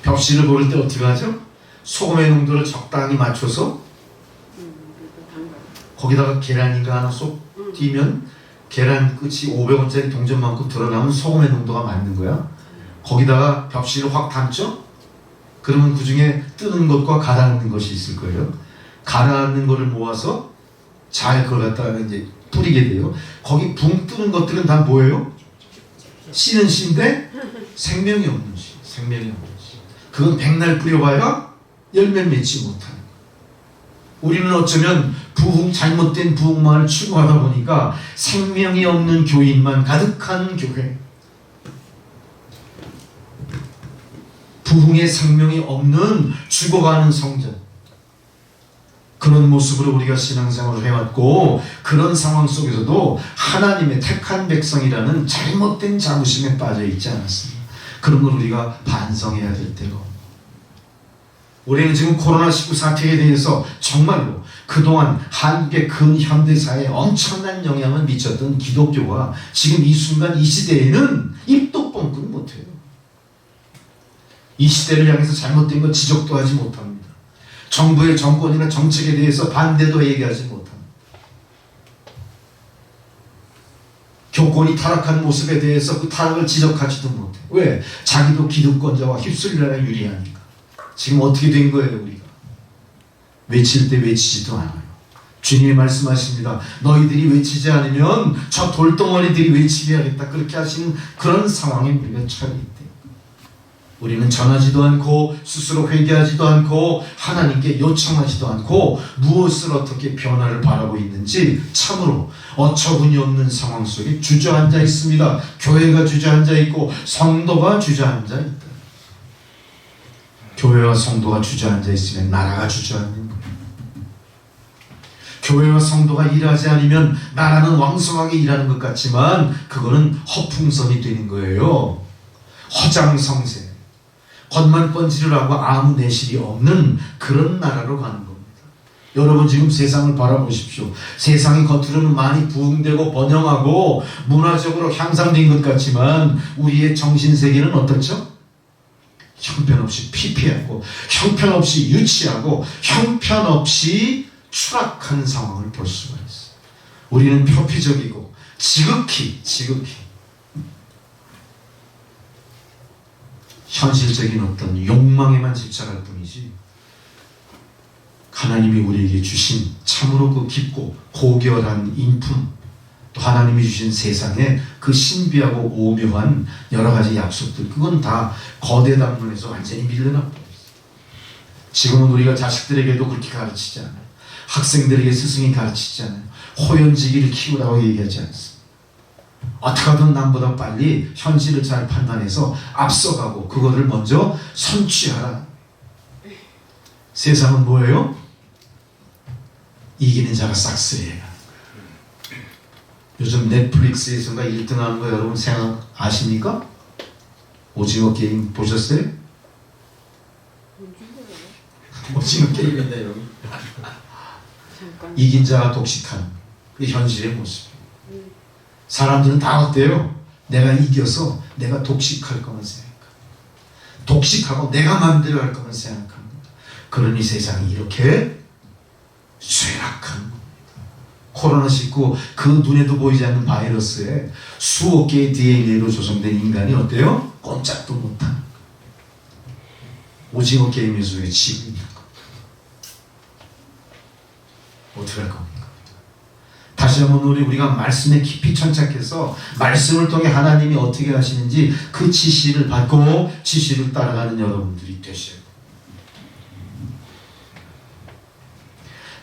벽시를 고를 때 어떻게 하죠? 소금의 농도를 적당히 맞춰서 거기다가 계란인가 하나 쏙 띄면 계란 끝이 500원짜리 동전만큼 드러나면 소금의 농도가 맞는 거야. 거기다가 벽시를 확 담죠? 그러면 그 중에 뜨는 것과 가라앉는 것이 있을 거예요. 가라앉는 거를 모아서 잘 그걸 갖다가 이제 뿌리게 돼요. 거기 붕 뜨는 것들은 다 뭐예요? 씨는 씨인데 생명이 없는 씨. 생명이 없는 씨. 그건 백날 뿌려봐야 열매 맺지 못하는. 우리는 어쩌면 잘못된 부흥만을 추구하다 보니까 생명이 없는 교인만 가득한 교회, 부흥의 생명이 없는 죽어가는 성전, 그런 모습으로 우리가 신앙생활을 해왔고, 그런 상황 속에서도 하나님의 택한 백성이라는 잘못된 자부심에 빠져 있지 않았습니다. 그런 걸 우리가 반성해야 될 때가 옵니다. 우리는 지금 코로나19 사태에 대해서 정말로 그동안 한국의 근현대사에 엄청난 영향을 미쳤던 기독교가 지금 이 순간 이 시대에는 입도 뻥끗 못해요. 이 시대를 향해서 잘못된 것 지적도 하지 못합니다. 정부의 정권이나 정책에 대해서 반대도 얘기하지 못합니다. 교권이 타락한 모습에 대해서 그 타락을 지적하지도 못해요. 왜? 자기도 기득권자와 휩쓸려야 유리하니까. 지금 어떻게 된 거예요, 우리가? 외칠 때 외치지도 않아요. 주님이 말씀하십니다. 너희들이 외치지 않으면 저 돌덩어리들이 외치게 하겠다. 그렇게 하시는 그런 상황에 우리가 처해 있대요. 우리는 전하지도 않고 스스로 회개하지도 않고 하나님께 요청하지도 않고 무엇을 어떻게 변화를 바라고 있는지 참으로 어처구니 없는 상황 속에 주저앉아 있습니다. 교회가 주저앉아 있고 성도가 주저앉아 있다. 교회와 성도가 주저앉아 있으면 나라가 주저앉는 거예요. 교회와 성도가 일하지 않으면 나라는 왕성하게 일하는 것 같지만 그거는 허풍선이 되는 거예요. 허장성세, 겉만 번지를 하고 아무 내실이 없는 그런 나라로 가는 겁니다. 여러분 지금 세상을 바라보십시오. 세상이 겉으로는 많이 부흥되고 번영하고 문화적으로 향상된 것 같지만 우리의 정신세계는 어떻죠? 형편없이 피폐하고 형편없이 유치하고 형편없이 추락한 상황을 볼 수가 있어요. 우리는 표피적이고 지극히 현실적인 어떤 욕망에만 집착할 뿐이지 하나님이 우리에게 주신 참으로 그 깊고 고결한 인품, 또 하나님이 주신 세상에 그 신비하고 오묘한 여러 가지 약속들, 그건 다 거대 당문에서 완전히 밀려나고 있어요. 지금은 우리가 자식들에게도 그렇게 가르치지 않아요. 학생들에게 스승이 가르치지 않아요. 호연지기를 키우라고 얘기하지 않습니다. 어떻게 하든 남보다 빨리 현실을 잘 판단해서 앞서가고 그거를 먼저 선취하라. 세상은 뭐예요? 이기는 자가 싹쓸이해요. 요즘 넷플릭스에서가 1등 하는 거 여러분 생각 아십니까? 오징어 게임 보셨어요? 오징어 게임인데 여기 이긴 자가 독식하는 그 현실의 모습. 사람들은 다 어때요? 내가 이겨서 내가 독식할 것만 생각합니다. 독식하고 내가 마음대로 할 것만 생각합니다. 그러니 세상이 이렇게 쇠락한 겁니다. 코로나19 그 눈에도 보이지 않는 바이러스에 수억 개의 DNA로 조성된 인간이 어때요? 꼼짝도 못하는 거예요. 오징어 게임에서 왜 지고 있는 겁니다. 어떻게 할 겁니까? 다시 한번 우리가 말씀에 깊이 천착해서 말씀을 통해 하나님이 어떻게 하시는지 그 지시를 받고 지시를 따라가는 여러분들이 되셔야 돼요.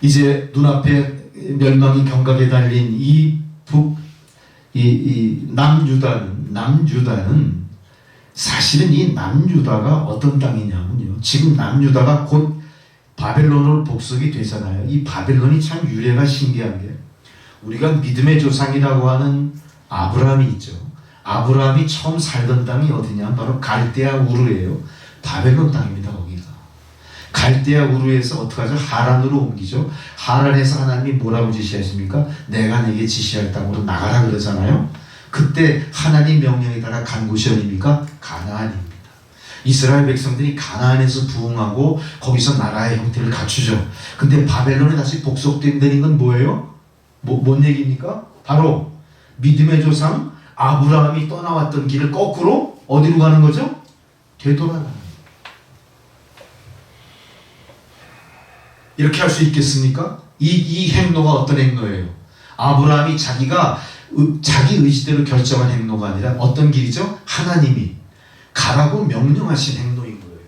이제 눈앞에 멸망이 경각에 달린 이 남유다는 사실은 이 남유다가 어떤 땅이냐면요. 지금 남유다가 곧 바벨론으로 복속이 되잖아요. 이 바벨론이 참 유래가 신기한 게 우리가 믿음의 조상이라고 하는 아브라함이 있죠. 아브라함이 처음 살던 땅이 어디냐? 바로 갈대아 우르예요. 바벨론 땅입니다. 거기가. 갈대아 우르에서 어떻게 하죠? 하란으로 옮기죠. 하란에서 하나님이 뭐라고 지시하십니까? 내가 내게 지시할 땅으로 나가라 그러잖아요. 그때 하나님 명령에 따라 간 곳이 어디입니까? 가나안입니다. 이스라엘 백성들이 가나안에서 부흥하고 거기서 나라의 형태를 갖추죠. 근데 바벨론에 다시 복속된다는 건 뭐예요? 뭔 얘기입니까? 바로 믿음의 조상 아브라함이 떠나왔던 길을 거꾸로 어디로 가는 거죠? 되돌아가는 거예요. 이렇게 할 수 있겠습니까? 이 행로가 어떤 행로예요? 아브라함이 자기 의지대로 결정한 행로가 아니라 어떤 길이죠? 하나님이 가라고 명령하신 행로인 거예요.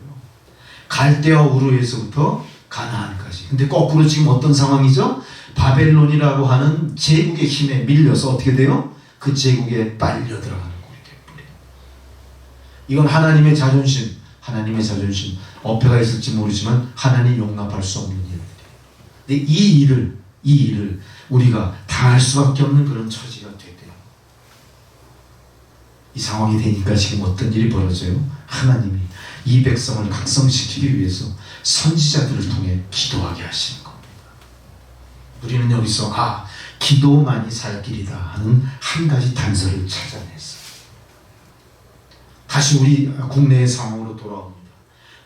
갈대아 우르에서부터 가나안까지. 근데 거꾸로 지금 어떤 상황이죠? 바벨론이라고 하는 제국의 힘에 밀려서 어떻게 돼요? 그 제국에 빨려 들어가는 꼴이 돼버려요. 이건 하나님의 자존심, 어폐가 있을지 모르지만 하나님 용납할 수 없는 일들이에요. 근데 이 일을 우리가 당할 수밖에 없는 그런 처지가 되대요. 이 상황이 되니까 지금 어떤 일이 벌어져요? 하나님이 이 백성을 각성시키기 위해서 선지자들을 통해 기도하게 하시는 겁니다. 우리는 여기서 기도만이 살 길이다 하는 한 가지 단서를 찾아냈어요. 다시 우리 국내의 상황으로 돌아옵니다.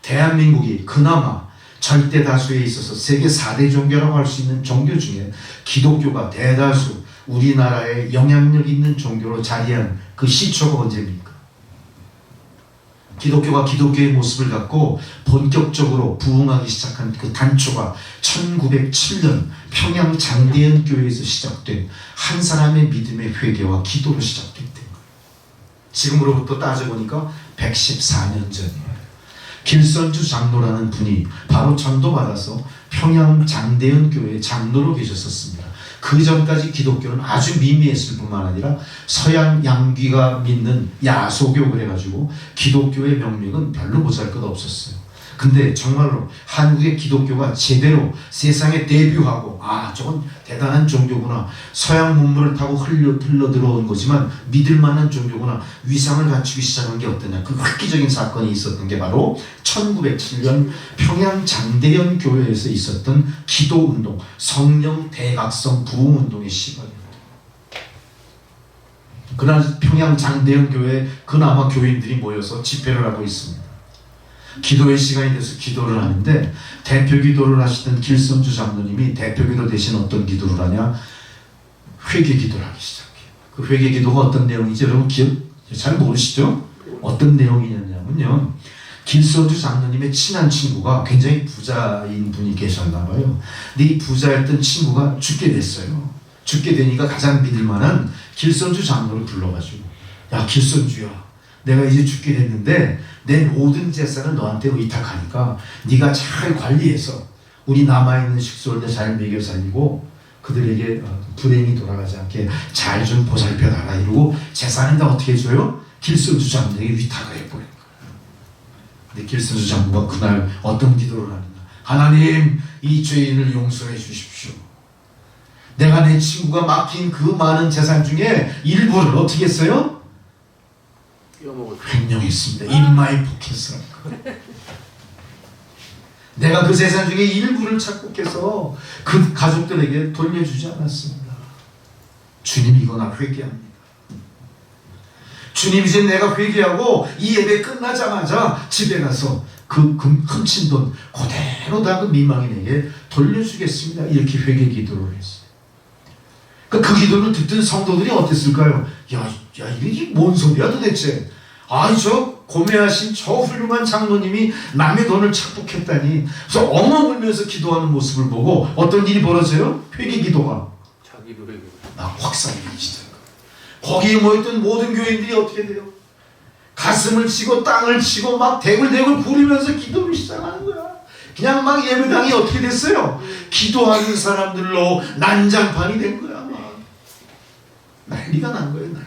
대한민국이 그나마 절대 다수에 있어서 세계 4대 종교라고 할 수 있는 종교 중에 기독교가 대다수 우리나라에 영향력 있는 종교로 자리한 그 시초가 언제입니까? 기독교가 기독교의 모습을 갖고 본격적으로 부흥하기 시작한 그 단초가 1907년 평양 장대현 교회에서 시작된 한 사람의 믿음의 회개와 기도로 시작됐던 거예요. 지금으로부터 따져보니까 114년 전이에요. 길선주 장로라는 분이 바로 전도받아서 평양 장대현 교회의 장로로 계셨었습니다. 그 전까지 기독교는 아주 미미했을 뿐만 아니라 서양 양귀가 믿는 야소교 그래가지고 기독교의 명맥은 별로 보잘것 없었어요. 근데 정말로 한국의 기독교가 제대로 세상에 데뷔하고 저건 대단한 종교구나, 서양 문물을 타고 흘러 들어온 거지만 믿을 만한 종교구나, 위상을 갖추기 시작한 게 어떠냐, 그 획기적인 사건이 있었던 게 바로 1907년 평양 장대현 교회에서 있었던 기도운동, 성령 대각성 부흥운동의 시작입니다. 그날 평양 장대현 교회에 그나마 교인들이 모여서 집회를 하고 있습니다. 기도의 시간이 돼서 기도를 하는데 대표 기도를 하시던 길선주 장로님이 대표 기도 대신 어떤 기도를 하냐? 회개 기도를 하기 시작해요. 그 회개 기도가 어떤 내용인지 여러분 잘 모르시죠? 어떤 내용이냐면요, 길선주 장로님의 친한 친구가 굉장히 부자인 분이 계셨나 봐요. 근데 이 부자였던 친구가 죽게 됐어요. 죽게 되니까 가장 믿을 만한 길선주 장로를 불러가지고, 야 길선주야, 내가 이제 죽게 됐는데 내 모든 재산을 너한테 의탁하니까 네가 잘 관리해서 우리 남아있는 식솔들 잘 먹여 살리고 그들에게 불행이 돌아가지 않게 잘 좀 보살펴달라 이러고 재산은 다 어떻게 해줘요? 길선주 장로에게 위탁을 해버린 거예요. 근데 길선주 장로가 그날 어떤 기도를 하느냐? 하나님, 이 죄인을 용서해 주십시오. 내가 내 친구가 맡긴 그 많은 재산 중에 일부를 어떻게 했어요? 횡령했습니다. 인마에 폭했어. 내가 그 재산 중에 일부를 착복해서 그 가족들에게 돌려주지 않았습니다. 주님, 이거 나 회개합니다. 주님, 이제 내가 회개하고 이 예배 끝나자마자 집에 가서 그 훔친 돈 그대로 다 그 민망인에게 돌려주겠습니다. 이렇게 회개 기도를 했어요. 그 기도를 듣던 성도들이 어땠을까요? 이게 뭔 소리야 도대체? 저 고매하신 저 훌륭한 장로님이 남의 돈을 착복했다니. 그래서 엉엉 울면서 기도하는 모습을 보고 어떤 일이 벌어져요? 회개 기도가 자기도 회개. 확산되기 시작해요. 거기에 모였던 모든 교인들이 어떻게 돼요? 가슴을 치고 땅을 치고 막 대굴대굴 구르면서 기도를 시작하는 거야. 그냥 막 예배당이 어떻게 됐어요? 기도하는 사람들로 난장판이 된 거야. 막. 난리가 난 거예요. 난리가.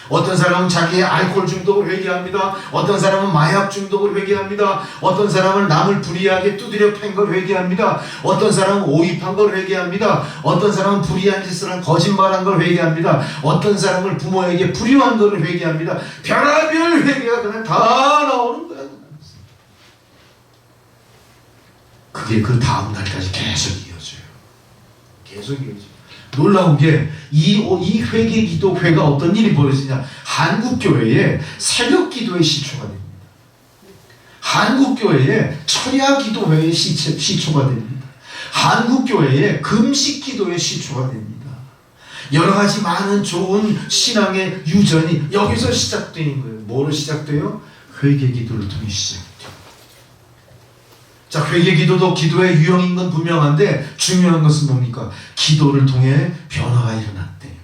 어떤 사람은 자기의 알코올 중독을 회개합니다. 어떤 사람은 마약 중독을 회개합니다. 어떤 사람은 남을 불의하게 두드려 팬 걸 회개합니다. 어떤 사람은 오입한 걸 회개합니다. 어떤 사람은 불의한 짓을 한 거짓말한 걸 회개합니다. 어떤 사람은 부모에게 불효한 걸 회개합니다. 별의별 회개가 그냥 다 나오는 거야. 그게 그 다음 날까지 계속 이어져요. 계속 이어져요. 놀라운 게 이 회개 기도회가 어떤 일이 벌어지냐. 한국교회에 새벽 기도의 시초가 됩니다. 한국교회에 철야 기도회의 시초가 됩니다. 한국교회에 금식 기도의 시초가 됩니다. 여러 가지 많은 좋은 신앙의 유전이 여기서 시작되는 거예요. 뭐로 시작돼요? 회개 기도를 통해 시작돼요. 자, 회개 기도도 기도의 유형인 건 분명한데 중요한 것은 뭡니까? 기도를 통해 변화가 일어났다는 거예요.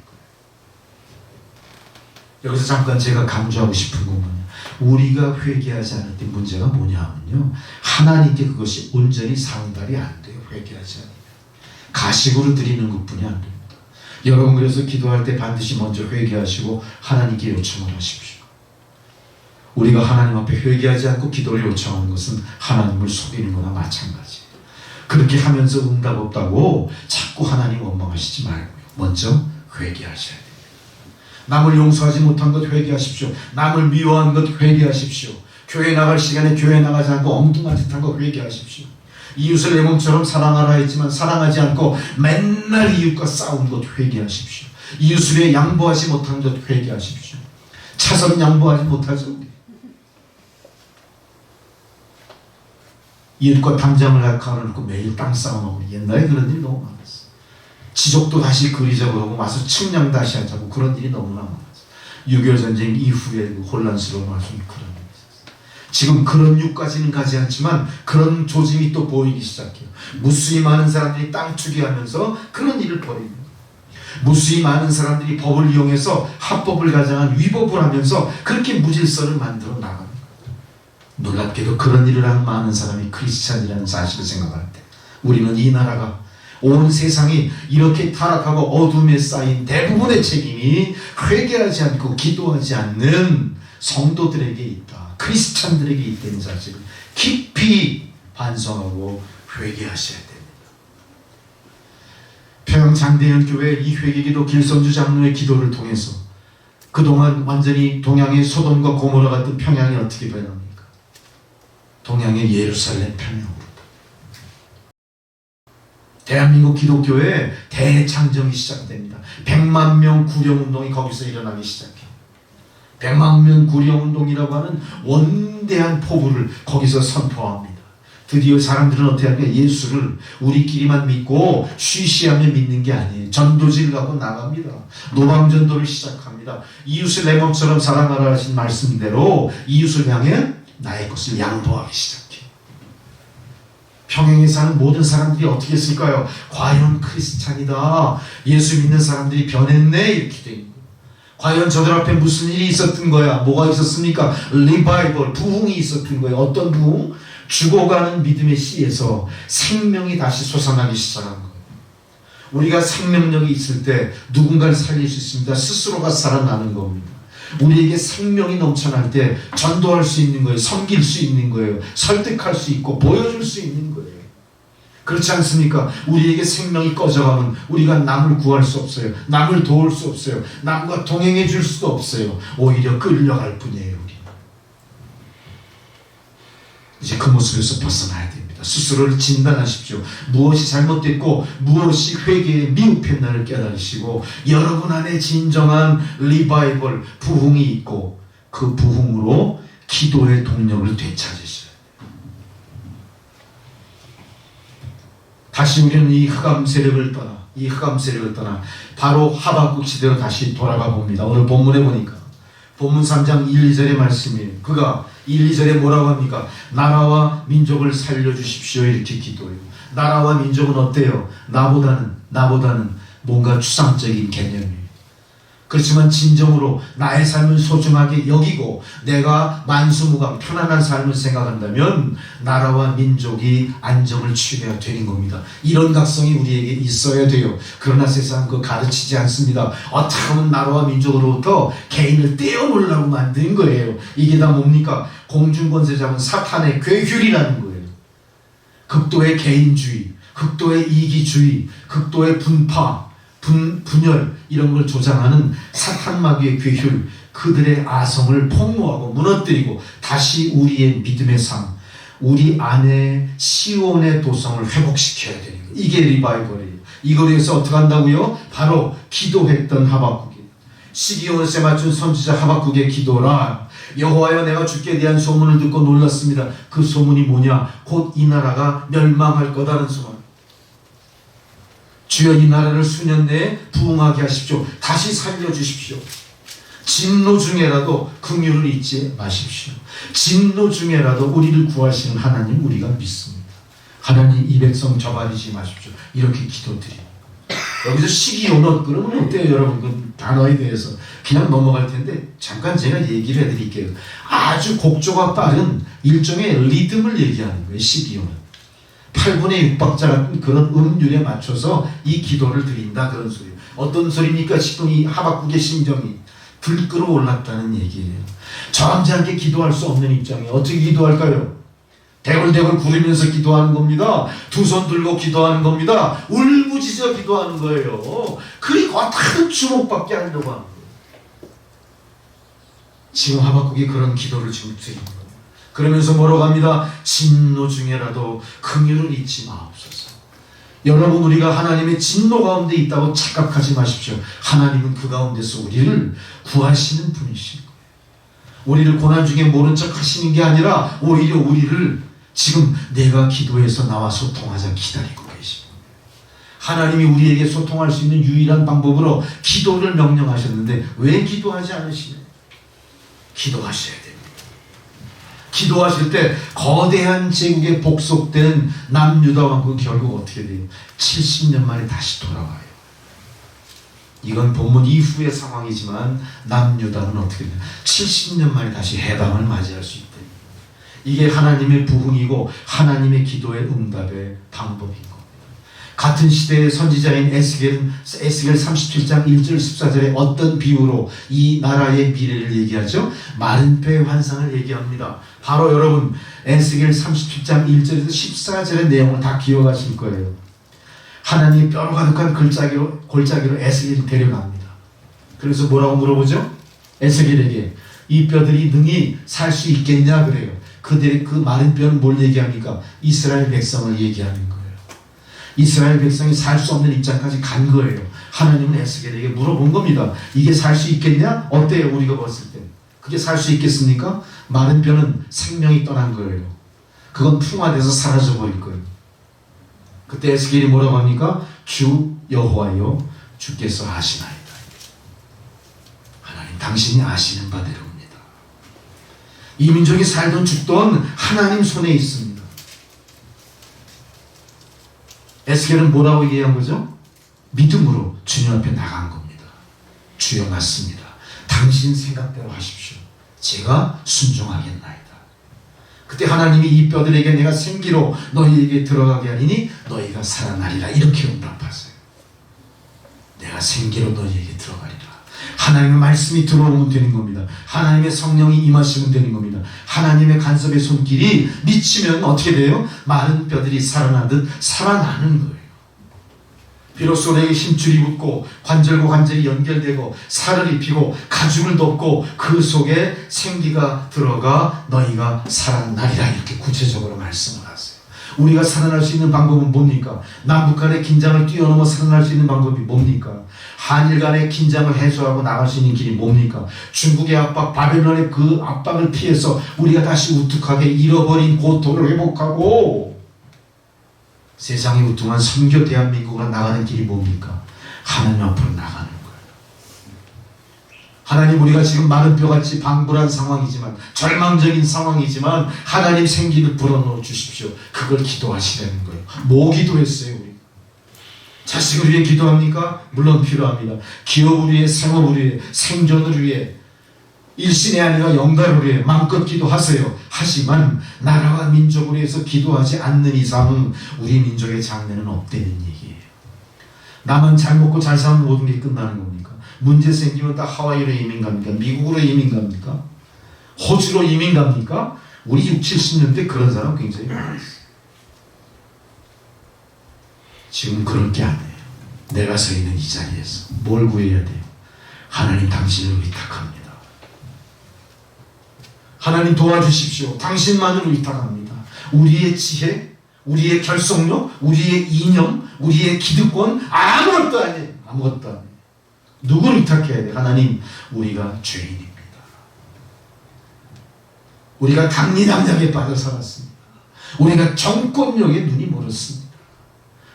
여기서 잠깐 제가 강조하고 싶은 건 우리가 회개하지 않을 때 문제가 뭐냐면요. 하나님께 그것이 온전히 상달이 안 돼요. 회개하지 않으면. 가식으로 드리는 것뿐이 안 됩니다. 여러분 그래서 기도할 때 반드시 먼저 회개하시고 하나님께 요청을 하십시오. 우리가 하나님 앞에 회개하지 않고 기도를 요청하는 것은 하나님을 속이는 거나 마찬가지예요. 그렇게 하면서 응답 없다고 자꾸 하나님 원망하시지 말고요. 먼저 회개하셔야 됩니다. 남을 용서하지 못한 것 회개하십시오. 남을 미워한 것 회개하십시오. 교회 나갈 시간에 교회 나가지 않고 엉뚱한 짓 한 거 회개하십시오. 이웃을 내 몸처럼 사랑하라 했지만 사랑하지 않고 맨날 이웃과 싸운 것 회개하십시오. 이웃을 위해 양보하지 못한 것 회개하십시오. 차선 양보하지 못하죠. 이웃과 담장을 갈아놓고 매일 땅 싸움하고 옛날에 그런 일이 너무 많았어. 지적도 다시 그리자고 하고 와서 측량 다시 하자고 그런 일이 너무나 많았어. 6.25 전쟁 이후에 그 혼란스러운 와중에 그런 일이 있었어. 지금 그런 육까지는 가지 않지만 그런 조짐이 또 보이기 시작해요. 무수히 많은 사람들이 땅 투기하면서 그런 일을 벌입니다. 무수히 많은 사람들이 법을 이용해서 합법을 가장한 위법을 하면서 그렇게 무질서를 만들어 나갑니다. 놀랍게도 그런 일을 하는 많은 사람이 크리스찬이라는 사실을 생각할 때 우리는 이 나라가 온 세상이 이렇게 타락하고 어둠에 쌓인 대부분의 책임이 회개하지 않고 기도하지 않는 성도들에게 있다. 크리스찬들에게 있다는 사실을 깊이 반성하고 회개하셔야 됩니다. 평양 장대현 교회 이 회개기도 길성주 장로의 기도를 통해서 그동안 완전히 동양의 소돔과 고모라 같은 평양이 어떻게 변합니까? 동양의 예루살렘 평양으로. 대한민국 기독교의 대창정이 시작됩니다. 100만 명 구령운동이 거기서 일어나기 시작해요. 100만 명 구령운동이라고 하는 원대한 포부를 거기서 선포합니다. 드디어 사람들은 어떻게 하냐? 예수를 우리끼리만 믿고 쉬쉬하며 믿는 게 아니에요. 전도지를 갖고 나갑니다. 노방전도를 시작합니다. 이웃을 내 몸처럼 사랑하라 하신 말씀대로 이웃을 향해 나의 것을 양보하기 시작해요. 평양에 사는 모든 사람들이 어떻게 했을까요? 과연 크리스찬이다. 예수 믿는 사람들이 변했네. 이렇게 된 거예요. 과연 저들 앞에 무슨 일이 있었던 거야? 뭐가 있었습니까? 리바이벌, 부흥이 있었던 거예요. 어떤 부흥? 죽어가는 믿음의 씨에서 생명이 다시 솟아나기 시작한 거예요. 우리가 생명력이 있을 때 누군가를 살릴 수 있습니다. 스스로가 살아나는 겁니다. 우리에게 생명이 넘쳐날 때 전도할 수 있는 거예요. 섬길 수 있는 거예요. 설득할 수 있고 보여줄 수 있는 거예요. 그렇지 않습니까? 우리에게 생명이 꺼져가면 우리가 남을 구할 수 없어요. 남을 도울 수 없어요. 남과 동행해 줄 수도 없어요. 오히려 끌려갈 뿐이에요. 우리. 이제 그 모습에서 벗어나야 됩니다. 스스로를 진단하십시오. 무엇이 잘못됐고 무엇이 회개의 미흡했나를 깨달으시고 여러분 안에 진정한 리바이벌, 부흥이 있고 그 부흥으로 기도의 동력을 되찾으셔야 돼요. 다시 우리는 이 흑암 세력을 떠나 바로 하박국 시대로 다시 돌아가 봅니다. 오늘 본문에 보니까 본문 3장 1, 2절의 말씀이에요. 그가 1, 2절에 뭐라고 합니까? 나라와 민족을 살려주십시오. 이렇게 기도해요. 나라와 민족은 어때요? 나보다는 뭔가 추상적인 개념이에요. 그렇지만 진정으로 나의 삶을 소중하게 여기고 내가 만수무강 편안한 삶을 생각한다면 나라와 민족이 안정을 취해야 되는 겁니다. 이런 각성이 우리에게 있어야 돼요. 그러나 세상은 그 가르치지 않습니다. 어떻게 하면 나라와 민족으로부터 개인을 떼어놓으려고 만든 거예요. 이게 다 뭡니까? 공중권세 잡은 사탄의 괴휼이라는 거예요. 극도의 개인주의, 극도의 이기주의, 극도의 분파, 분열 이런 걸 조장하는 사탄 마귀의 괴휼, 그들의 아성을 폭로하고 무너뜨리고 다시 우리의 믿음의 삶, 우리 안에 시온의 도성을 회복시켜야 되는 거예요. 이게 리바이벌이에요. 이걸 위해서 어떻게 한다고요? 바로 기도했던 하박국이, 시기온에 맞춘 선지자 하박국의 기도라. 여호와여, 내가 주께 대한 소문을 듣고 놀랐습니다. 그 소문이 뭐냐? 곧 이 나라가 멸망할 거다는 소문. 주여, 이 나라를 수년 내에 부흥하게 하십시오. 다시 살려주십시오. 진노 중에라도 긍휼을 잊지 마십시오. 진노 중에라도 우리를 구하시는 하나님 우리가 믿습니다. 하나님, 이 백성 저버리지 마십시오. 이렇게 기도드립니다. 여기서 시기온옷 그러면 어때요 여러분? 그 단어에 대해서 그냥 넘어갈 텐데 잠깐 제가 얘기를 해드릴게요. 아주 곡조가 빠른 일종의 리듬을 얘기하는 거예요. 시기온은 8분의 6박자 같은 그런 음률에 맞춰서 이 기도를 드린다, 그런 소리예요. 어떤 소리입니까? 지금 이 하박국의 심정이 들끓어 올랐다는 얘기예요. 점잖게 기도할 수 없는 입장이에요. 어떻게 기도할까요? 대굴대굴 구르면서 기도하는 겁니다. 두 손 들고 기도하는 겁니다. 울부짖어 기도하는 거예요. 그리고 큰 주목받게 하려고 하는 거예요. 지금 하박국이 그런 기도를 지금 드리는 거예요. 그러면서 뭐라고 합니다? 진노 중에라도 긍휼을 잊지 마옵소서. 여러분, 우리가 하나님의 진노 가운데 있다고 착각하지 마십시오. 하나님은 그 가운데서 우리를 구하시는 분이신 거예요. 우리를 고난 중에 모른 척 하시는 게 아니라 오히려 우리를 지금 내가 기도해서 나와 소통하자 기다리고 계십니다. 하나님이 우리에게 소통할 수 있는 유일한 방법으로 기도를 명령하셨는데 왜 기도하지 않으시나요? 기도하셔야 됩니다. 기도하실 때 거대한 제국에 복속된 남유다 왕국이 결국 어떻게 돼요? 70년 만에 다시 돌아와요. 이건 본문 이후의 상황이지만 남유다는 어떻게 돼요? 70년 만에 다시 해방을 맞이할 수 있다. 이게 하나님의 부흥이고 하나님의 기도의 응답의 방법인 겁니다. 같은 시대의 선지자인 에스겔은 에스겔 37장 1절 14절에 어떤 비유로 이 나라의 미래를 얘기하죠? 마른 뼈의 환상을 얘기합니다. 바로 여러분 에스겔 37장 1절에서 14절의 내용을 다 기억하실 거예요. 하나님이 뼈로 가득한 골짜기로 에스겔을 데려갑니다. 그래서 뭐라고 물어보죠? 에스겔에게 이 뼈들이 능히 살 수 있겠냐 그래요. 그들의 그 마른 뼈는 뭘 얘기합니까? 이스라엘 백성을 얘기하는 거예요. 이스라엘 백성이 살 수 없는 입장까지 간 거예요. 하나님은 에스겔에게 물어본 겁니다. 이게 살 수 있겠냐? 어때요? 우리가 봤을 때 그게 살 수 있겠습니까? 마른 뼈는 생명이 떠난 거예요. 그건 풍화돼서 사라져 버릴 거예요. 그때 에스겔이 뭐라고 합니까? 주 여호와여, 주께서 아시나이다. 하나님, 당신이 아시는 바대로입니다. 이 민족이 살던 죽던 하나님 손에 있습니다. 에스겔은 뭐라고 얘기한 거죠? 믿음으로 주님 앞에 나간 겁니다. 주여, 맞습니다. 당신 생각대로 하십시오. 제가 순종하겠나이다. 그때 하나님이 이 뼈들에게 내가 생기로 너희에게 들어가게 하리니 너희가 살아나리라, 이렇게 응답하세요. 내가 생기로 너희에게 들어가리라. 하나님의 말씀이 들어오면 되는 겁니다. 하나님의 성령이 임하시면 되는 겁니다. 하나님의 간섭의 손길이 미치면 어떻게 돼요? 마른 뼈들이 살아나듯 살아나는 거예요. 비로소 내게 힘줄이 붙고 관절과 관절이 연결되고 살을 입히고 가죽을 덮고 그 속에 생기가 들어가 너희가 살아나리라, 이렇게 구체적으로 말씀을 하세요. 우리가 살아날 수 있는 방법은 뭡니까? 남북 간의 긴장을 뛰어넘어 살아날 수 있는 방법이 뭡니까? 한일 간의 긴장을 해소하고 나갈 수 있는 길이 뭡니까? 중국의 압박, 바벨론의 그 압박을 피해서 우리가 다시 우뚝하게 잃어버린 고토를 회복하고 세상에 우통한 선교 대한민국으로 나가는 길이 뭡니까? 하나님 앞으로 나가는 거예요. 하나님, 우리가 지금 마른 뼈같이 방불한 상황이지만, 절망적인 상황이지만 하나님 생기를 불어넣어 주십시오. 그걸 기도하시라는 거예요. 뭐 기도했어요? 우리 자식을 위해 기도합니까? 물론 필요합니다. 기업을 위해, 생업을 위해, 생존을 위해, 일신이 아니라 영달을 위해 마음껏 기도하세요. 하지만 나라와 민족을 위해서 기도하지 않는 이상 우리 민족의 장래는 없다는 얘기예요. 나만 잘 먹고 잘 사는 모든 게 끝나는 겁니까? 문제 생기면 다 하와이로 이민 갑니까? 미국으로 이민 갑니까? 호주로 이민 갑니까? 우리 60, 70년대 그런 사람 굉장히 많았어요. 지금 그럴 게 아니에요. 내가 서 있는 이 자리에서 뭘 구해야 돼요? 하나님 당신을 위탁합니다. 하나님 도와주십시오. 당신만을 위탁합니다. 우리의 지혜, 우리의 결속력, 우리의 이념, 우리의 기득권 아무것도 아니에요. 아무것도 아니에요. 누구를 위탁해야 돼요? 하나님, 우리가 죄인입니다. 우리가 당리당략에 빠져 살았습니다. 우리가 정권력에 눈이 멀었습니다.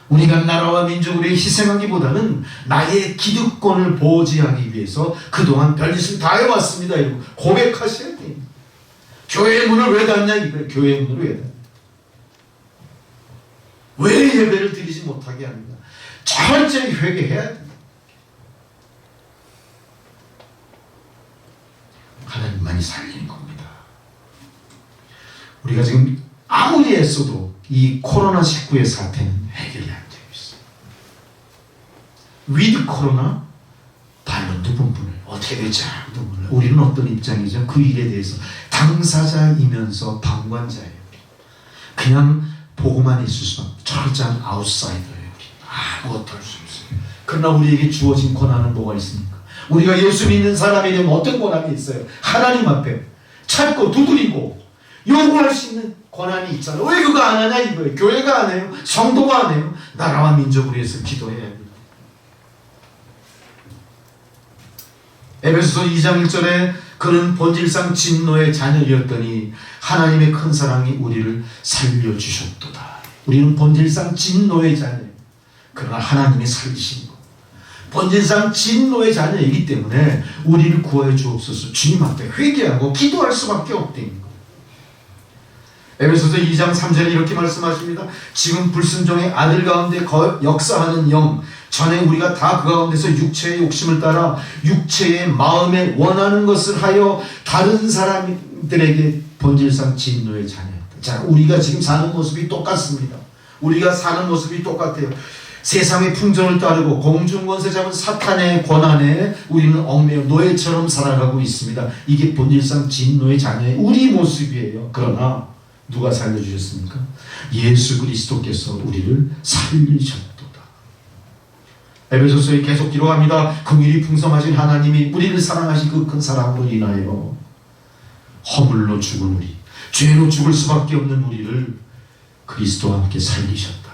우리가 나라와 민족을 위해 희생하기보다는 나의 기득권을 보호하기 위해서 그동안 별짓을 다 해왔습니다. 이러고 고백하셔야 됩니다. 교회의 문을 왜 닫냐 이거예요. 교회의 문을 왜 닫냐. 왜 예배를 드리지 못하게 합니다. 철저히 회개해야 됩니다. 하나님만이 살리는 겁니다. 우리가 지금 아무리 애써도 이 코로나19의 사태는 해결이 안 되고 있어요. 위드 코로나 반론도 분분을 어떻게 될지 아무도 몰라요. 우리는 어떤 입장이죠? 그 일에 대해서 당사자이면서 방관자예요. 그냥 보고만 있을 수만 철저한 아웃사이더예요. 아무것도 할 수 없어요. 그러나 우리에게 주어진 권한은 뭐가 있습니까? 우리가 예수 믿는 사람이 되면 어떤 권한이 있어요? 하나님 앞에 찾고 두드리고 요구할 수 있는 권한이 있잖아요. 왜 그거 안 하냐 이거예요. 교회가 안 해요. 성도가 안 해요. 나라와 민족을 위해서 기도해야 합니다. 에베소서 2장 1절에 그는 본질상 진노의 자녀였더니 하나님의 큰 사랑이 우리를 살려주셨도다. 우리는 본질상 진노의 자녀예요. 그러나 하나님이 살리신 것. 본질상 진노의 자녀이기 때문에 우리를 구하여 주옵소서. 주님 앞에 회개하고 기도할 수밖에 없다는 거예요. 에베소서 2장 3절에 이렇게 말씀하십니다. 지금 불순종의 아들 가운데 역사하는 영, 전에 우리가 다 그 가운데서 육체의 욕심을 따라 육체의 마음에 원하는 것을 하여 다른 사람들에게 본질상 진노의 자녀였다. 자, 우리가 지금 사는 모습이 똑같습니다. 우리가 사는 모습이 똑같아요. 세상의 풍전을 따르고 공중권세 잡은 사탄의 권한에 우리는 얽매여 노예처럼 살아가고 있습니다. 이게 본질상 진노의 자녀의 우리 모습이에요. 그러나 누가 살려주셨습니까? 예수 그리스도께서 우리를 살리셨도다. 에베소서에 계속 기록합니다. 긍휼이 풍성하신 하나님이 우리를 사랑하신 그 큰 사랑으로 인하여 허물로 죽은 우리, 죄로 죽을 수밖에 없는 우리를 그리스도와 함께 살리셨다.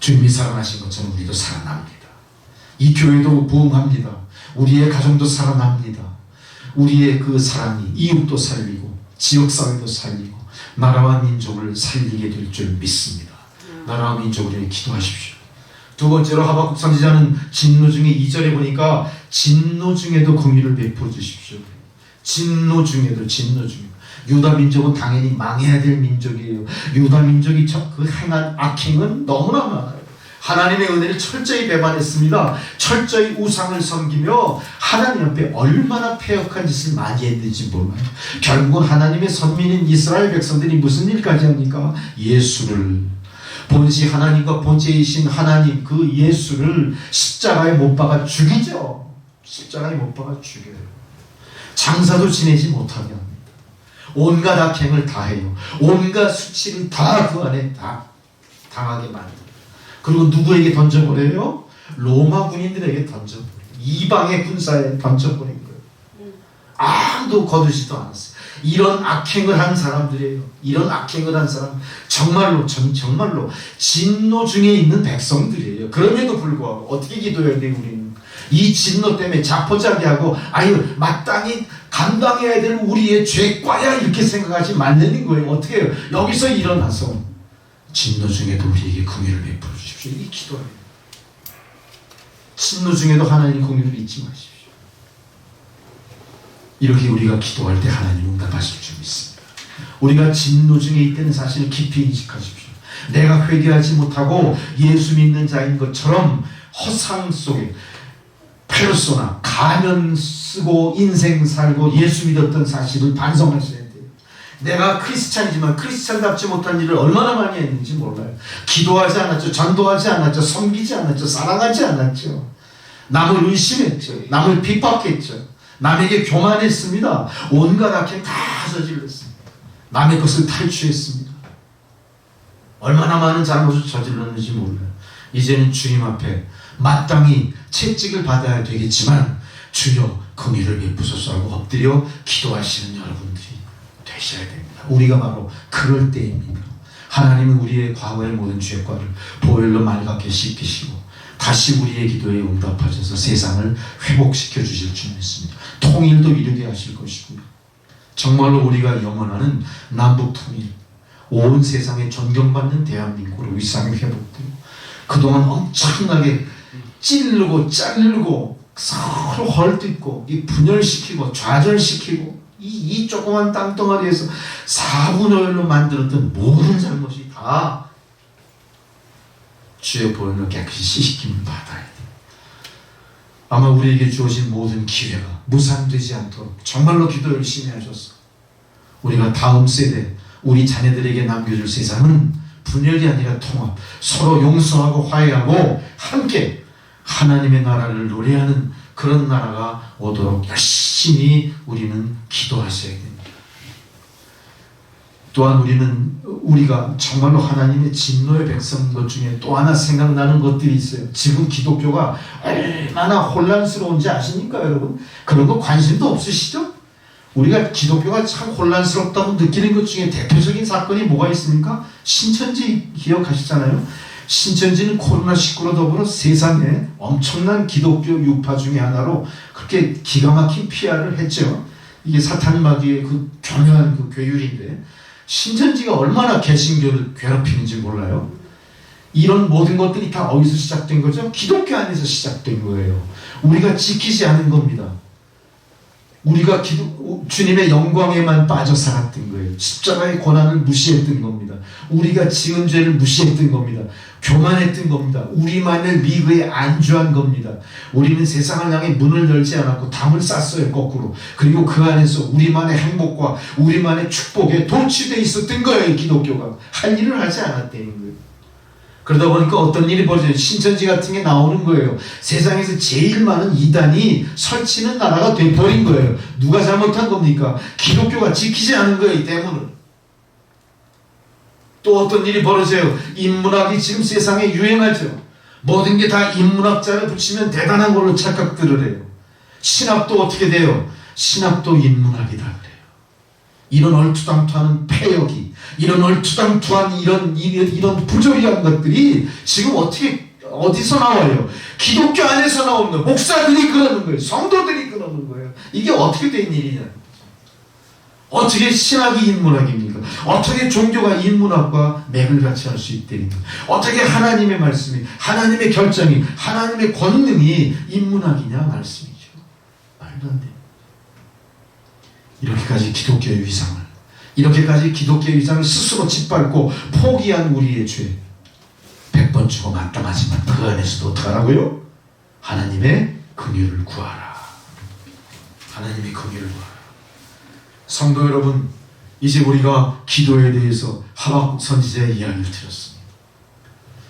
주님이 살아나신 것처럼 우리도 살아납니다. 이 교회도 부흥합니다. 우리의 가정도 살아납니다. 우리의 그 사랑이 이웃도 살리고 지역사회도 살리고 나라와 민족을 살리게 될 줄 믿습니다. 나라와 민족을 위해 기도하십시오. 두 번째로 하박국 선지자는 진노 중에 2절에 보니까 진노 중에도 긍휼을 베풀어 주십시오. 진노 중에도 유다 민족은 당연히 망해야 될 민족이에요. 유다 민족이 그 행한 악행은 너무나 많아요. 하나님의 은혜를 철저히 배반했습니다. 철저히 우상을 섬기며 하나님 앞에 얼마나 패역한 짓을 많이 했는지 몰라요. 결국은 하나님의 선민인 이스라엘 백성들이 무슨 일까지 합니까? 예수를, 본시 하나님과 본체이신 하나님 그 예수를 십자가에 못 박아 죽이죠. 십자가에 못 박아 죽여요. 장사도 지내지 못하게 합니다. 온갖 악행을 다 해요. 온갖 수치를 다 그 안에 다 당하게 만들어요. 그리고 누구에게 던져버려요? 로마 군인들에게 던져버려요. 이방의 군사에 던져버린 거예요. 아무도 거두지도 않았어요. 이런 악행을 한 사람들이에요. 이런 악행을 한 사람, 정말로 진노 중에 있는 백성들이에요. 그럼에도 불구하고 어떻게 기도해야 돼요? 우리는 이 진노 때문에 자포자기하고 아유 마땅히 감당해야 될 우리의 죄과야 이렇게 생각하지 말라는 거예요. 어떻게 해요? 여기서 일어나서 진노 중에도 우리에게 긍휼을 베풀어 주십시오. 이 기도예요. 진노 중에도 하나님 긍휼을 잊지 마십시오. 이렇게 우리가 기도할 때 하나님 응답하실 줄 믿습니다. 우리가 진노 중에 있다는 사실을 깊이 인식하십시오. 내가 회개하지 못하고 예수 믿는 자인 것처럼 허상 속에 페르소나, 가면 쓰고 인생 살고 예수 믿었던 사실을 반성하셔야 돼요. 내가 크리스찬이지만 크리스찬답지 못한 일을 얼마나 많이 했는지 몰라요. 기도하지 않았죠. 전도하지 않았죠. 섬기지 않았죠. 사랑하지 않았죠. 남을 의심했죠. 남을 핍박했죠. 남에게 교만했습니다. 온갖 악행 다 저질렀습니다. 남의 것을 탈취했습니다. 얼마나 많은 잘못을 저질렀는지 몰라요. 이제는 주님 앞에 마땅히 채찍을 받아야 되겠지만 주여 긍휼을 베푸소서라고 엎드려 기도하시는 여러분들이 되셔야 됩니다. 우리가 바로 그럴 때입니다. 하나님은 우리의 과거의 모든 죄과를 보혈로 맑게 씻기시고 다시 우리의 기도에 응답하셔서 세상을 회복시켜 주실 줄 믿습니다. 통일도 이루게 하실 것이고요. 정말로 우리가 영원하는 남북 통일, 온 세상에 존경받는 대한민국으로 위상이 회복되고 그동안 엄청나게 찌르고 자르고 서로 헐뜯고 분열시키고 좌절시키고 이 조그만 땅덩어리에서 4분의 1로 만들었던 모든 잘못이 다 주의 보혈로 깨끗이 씻김을 받아야 돼요. 아마 우리에게 주어진 모든 기회가 무산되지 않도록 정말로 기도 열심히 하셔서 우리가 다음 세대 우리 자녀들에게 남겨줄 세상은 분열이 아니라 통합, 서로 용서하고 화해하고 함께 하나님의 나라를 노래하는 그런 나라가 오도록 열심히 우리는 기도하셔야 됩니다. 또한 우리가 정말로 하나님의 진노의 백성인 것 중에 또 하나 생각나는 것들이 있어요. 지금 기독교가 얼마나 혼란스러운지 아십니까, 여러분? 그런 거 관심도 없으시죠? 우리가 기독교가 참 혼란스럽다고 느끼는 것 중에 대표적인 사건이 뭐가 있습니까? 신천지 기억하시잖아요. 신천지는 코로나19로 더불어 세상에 엄청난 기독교 유파 중에 하나로 그렇게 기가 막힌 PR을 했죠. 이게 사탄마귀의 그 교묘한 그 괴율인데 신천지가 얼마나 개신교를 괴롭히는지 몰라요. 이런 모든 것들이 다 어디서 시작된 거죠? 기독교 안에서 시작된 거예요. 우리가 지키지 않은 겁니다. 우리가 주님의 영광에만 빠져 살았던 거예요. 십자가의 고난을 무시했던 겁니다. 우리가 지은 죄를 무시했던 겁니다. 교만했던 겁니다. 우리만을 미그에 안주한 겁니다. 우리는 세상을 향해 문을 열지 않았고 담을 쌌어요, 거꾸로. 그리고 그 안에서 우리만의 행복과 우리만의 축복에 도취되어 있었던 거예요, 기독교가. 할 일을 하지 않았다는 거예요. 그러다 보니까 어떤 일이 벌어져요. 신천지 같은 게 나오는 거예요. 세상에서 제일 많은 이단이 설치는 나라가 돼버린 거예요. 누가 잘못한 겁니까? 기독교가 지키지 않은 거예요, 이 대문을. 또 어떤 일이 벌어져요. 인문학이 지금 세상에 유행하죠. 모든 게 다 인문학자를 붙이면 대단한 걸로 착각들을 해요. 신학도 어떻게 돼요? 신학도 인문학이다 그래요. 이런 얼투당투하는 폐역이, 이런 얼투당투한 이런 부조리한 것들이 지금 어디서 나와요? 기독교 안에서 나오는 거예요. 목사들이 그러는 거예요. 성도들이 그러는 거예요. 이게 어떻게 된 일이냐? 어떻게 신학이 인문학입니까? 어떻게 종교가 인문학과 맥을 같이 할 수 있다니까? 어떻게 하나님의 말씀이, 하나님의 결정이, 하나님의 권능이 인문학이냐 말씀이죠. 말도 안 돼요. 이렇게까지 기독교의 위상을, 이렇게까지 기독교의 위상을 스스로 짓밟고 포기한 우리의 죄 100번 주고 마땅하지만 그 안에서도 어떡하라고요? 하나님의 긍휼을 구하라. 하나님의 긍휼을 구하라. 성도 여러분, 이제 우리가 기도에 대해서 하박국 선지자의 이야기를 들었습니다.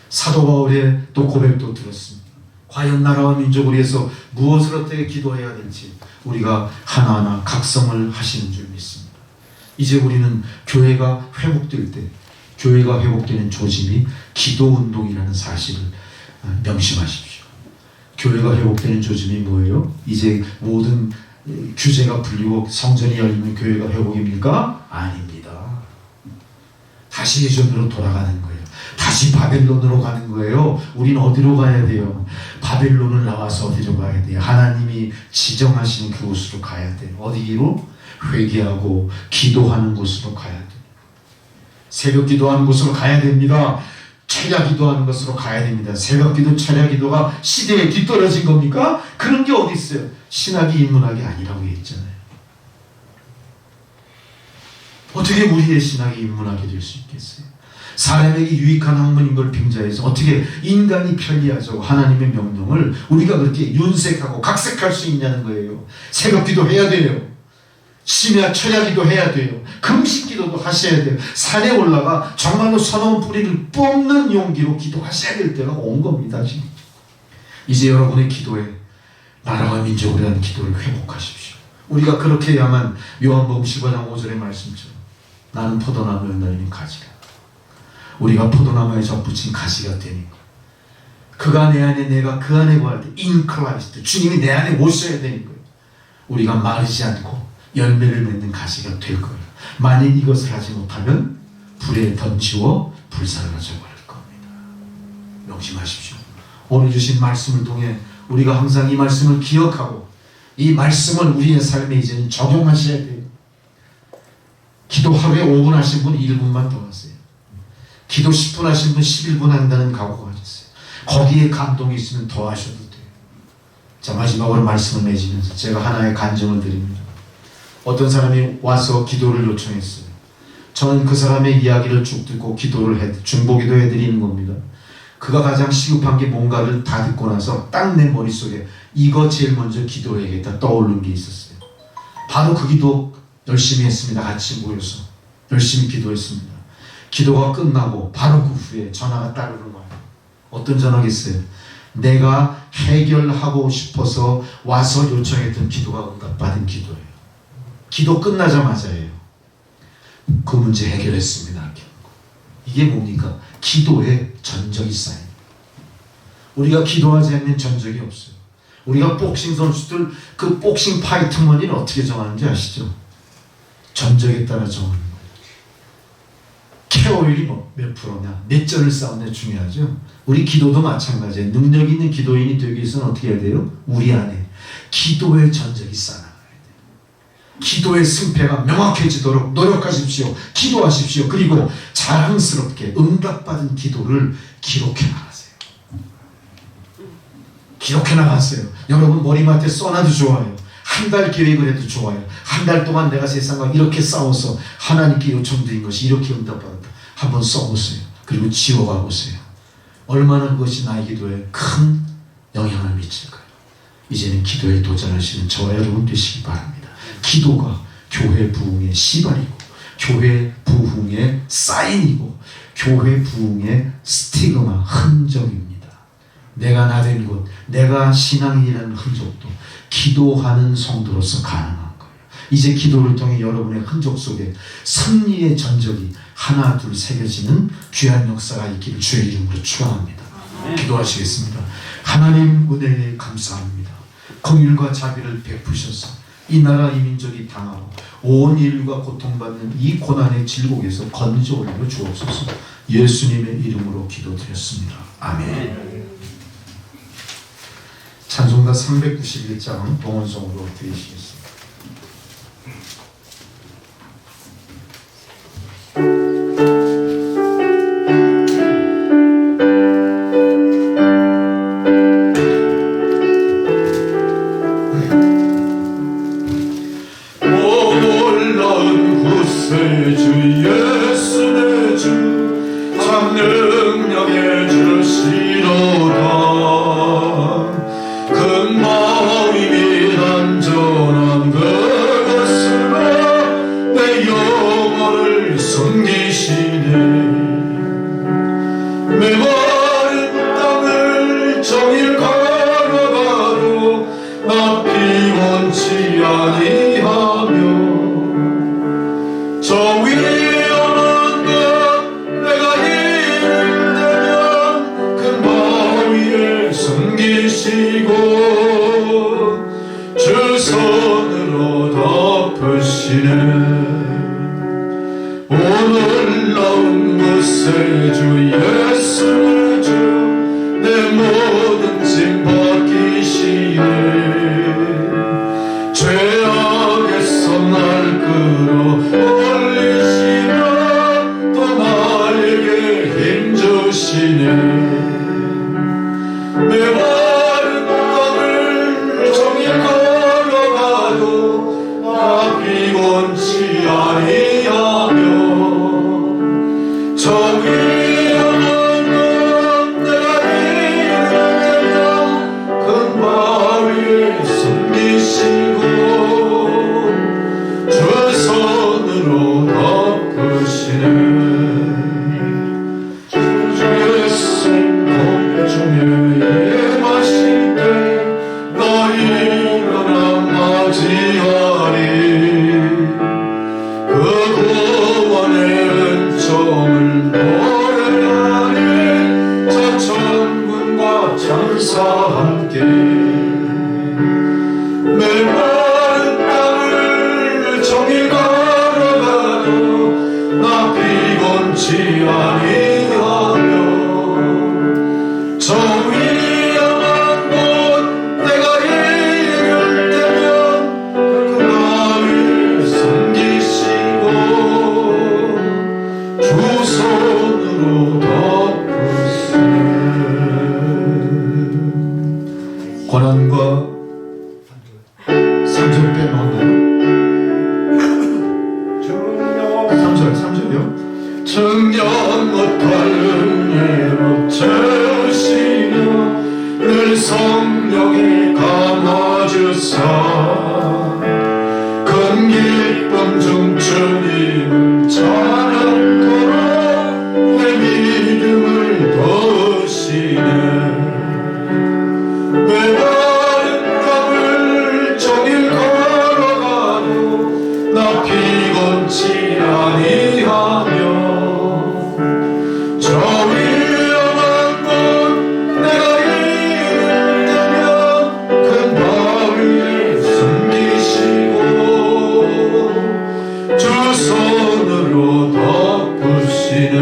사도 바울의 또 고백도 들었습니다. 과연 나라와 민족을 위해서 무엇을 어떻게 기도해야 될지 우리가 하나하나 각성을 하시는 줄 믿습니다. 이제 우리는 교회가 회복될 때, 교회가 회복되는 조짐이 기도운동이라는 사실을 명심하십시오. 교회가 회복되는 조짐이 뭐예요? 이제 모든 규제가 풀리고 성전이 열리면 교회가 회복입니까? 아닙니다. 다시 예전으로 돌아가는 거예요. 다시 바벨론으로 가는 거예요. 우리는 어디로 가야 돼요? 바벨론을 나와서 어디로 가야 돼요? 하나님이 지정하신 그곳으로 가야 돼요. 어디로? 회개하고 기도하는 곳으로 가야 돼요. 새벽 기도하는 곳으로 가야 됩니다. 철야 기도하는 곳으로 가야 됩니다. 새벽 기도, 철야 기도가 시대에 뒤떨어진 겁니까? 그런 게 어디 있어요? 신학이 인문학이 아니라고 했잖아요. 어떻게 우리의 신학이 인문학이 될 수 있겠어요? 사람에게 유익한 학문인 걸 빙자해서 어떻게 인간이 편리하자고 하나님의 명령을 우리가 그렇게 윤색하고 각색할 수 있냐는 거예요. 새벽기도 해야 돼요. 심야 철야기도 해야 돼요. 금식기도도 하셔야 돼요. 산에 올라가 정말로 서러운 뿌리를 뽑는 용기로 기도하셔야 될 때가 온 겁니다. 지금. 이제 여러분의 기도에 나라와 민족을 위한 기도를 회복하십시오. 우리가 그렇게 해야만 요한복음 15장 5절의 말씀처럼 나는 포도나무여 너희는 가지라. 우리가 포도나무에 접붙인 가지가 되는 것. 그가 내 안에 내가 그 안에 거할 때 in Christ 주님이 내 안에 오셔야 되는 거예요. 우리가 마르지 않고 열매를 맺는 가지가 될 거예요. 만일 이것을 하지 못하면 불에 던지워 불사르져 버릴 겁니다. 명심하십시오. 오늘 주신 말씀을 통해 우리가 항상 이 말씀을 기억하고 이 말씀을 우리의 삶에 이제는 적용하셔야 돼요. 기도 하루에 5분 하신 분 1분만 더 하세요. 기도 10분 하신 분 11분 한다는 각오가 하셨어요. 거기에 감동이 있으면 더 하셔도 돼요. 자, 마지막으로 말씀을 맺으면서 제가 하나의 간증을 드립니다. 어떤 사람이 와서 기도를 요청했어요. 저는 그 사람의 이야기를 쭉 듣고 중보기도 해드리는 겁니다. 그가 가장 시급한 게 뭔가를 다 듣고 나서 딱 내 머릿속에 이거 제일 먼저 기도해야겠다 떠오른 게 있었어요. 바로 그 기도 열심히 했습니다. 같이 모여서 열심히 기도했습니다. 기도가 끝나고 바로 그 후에 전화가 따르는 거예요. 어떤 전화겠어요? 내가 해결하고 싶어서 와서 요청했던 기도가 응답받은 기도예요. 기도 끝나자마자예요. 그 문제 해결했습니다. 이게 뭡니까? 기도에 전적이 쌓인. 우리가 기도하지 않는 전적이 없어요. 우리가 복싱 선수들 그 복싱 파이트 머니를 어떻게 정하는지 아시죠? 전적에 따라 정하는 거예요. 케어율이 몇 프로냐, 몇 절을 쌓느냐 중요하죠. 우리 기도도 마찬가지예요. 능력 있는 기도인이 되기 위해서는 어떻게 해야 돼요? 우리 안에 기도의 전적이 쌓아나가야 돼요. 기도의 승패가 명확해지도록 노력하십시오. 기도하십시오. 그리고 자랑스럽게 응답받은 기도를 기록해 나가세요. 기록해 나가세요. 여러분 머리맡에 써놔도 좋아요. 한 달 계획을 해도 좋아요. 한 달 동안 내가 세상과 이렇게 싸워서 하나님께 요청드린 것이 이렇게 응답받았다. 한번 써보세요. 그리고 지워가 보세요. 얼마나 그것이 나의 기도에 큰 영향을 미칠까요? 이제는 기도에 도전하시는 저와 여러분 되시기 바랍니다. 기도가 교회 부흥의 시발이고 교회 부흥의 사인이고 교회 부흥의 스티그마 흔적입니다. 내가 나된 곳, 내가 신앙인이라는 흔적도 기도하는 성도로서 가능한 거예요. 이제 기도를 통해 여러분의 흔적 속에 승리의 전적이 하나 둘 새겨지는 귀한 역사가 있기를 주의 이름으로 축원합니다. 기도하시겠습니다. 하나님 은혜에 감사합니다. 긍휼과 자비를 베푸셔서 이 나라 이 민족이 당하고 온 인류가 고통받는 이 고난의 질곡에서 건져 올려 주옵소서. 예수님의 이름으로 기도드렸습니다. 아멘. 찬송가 391장 동원성으로 드리시겠습니다. 원치 아니하며 저 위 고난과 3절 빼놓았나요? 3절이요? 청년 못하는 예로 채우시며 늘 성령에 감아주사 큰 기쁨 중 주님을 찬양토록 내 믿음을 더우시네 내 다른 밤을 종일 걸어가도 나 피곤치 아니하며 저 위험한 곳 내가 이를 때면 큰 바위에 숨기시고 주 손으로 덮으시네.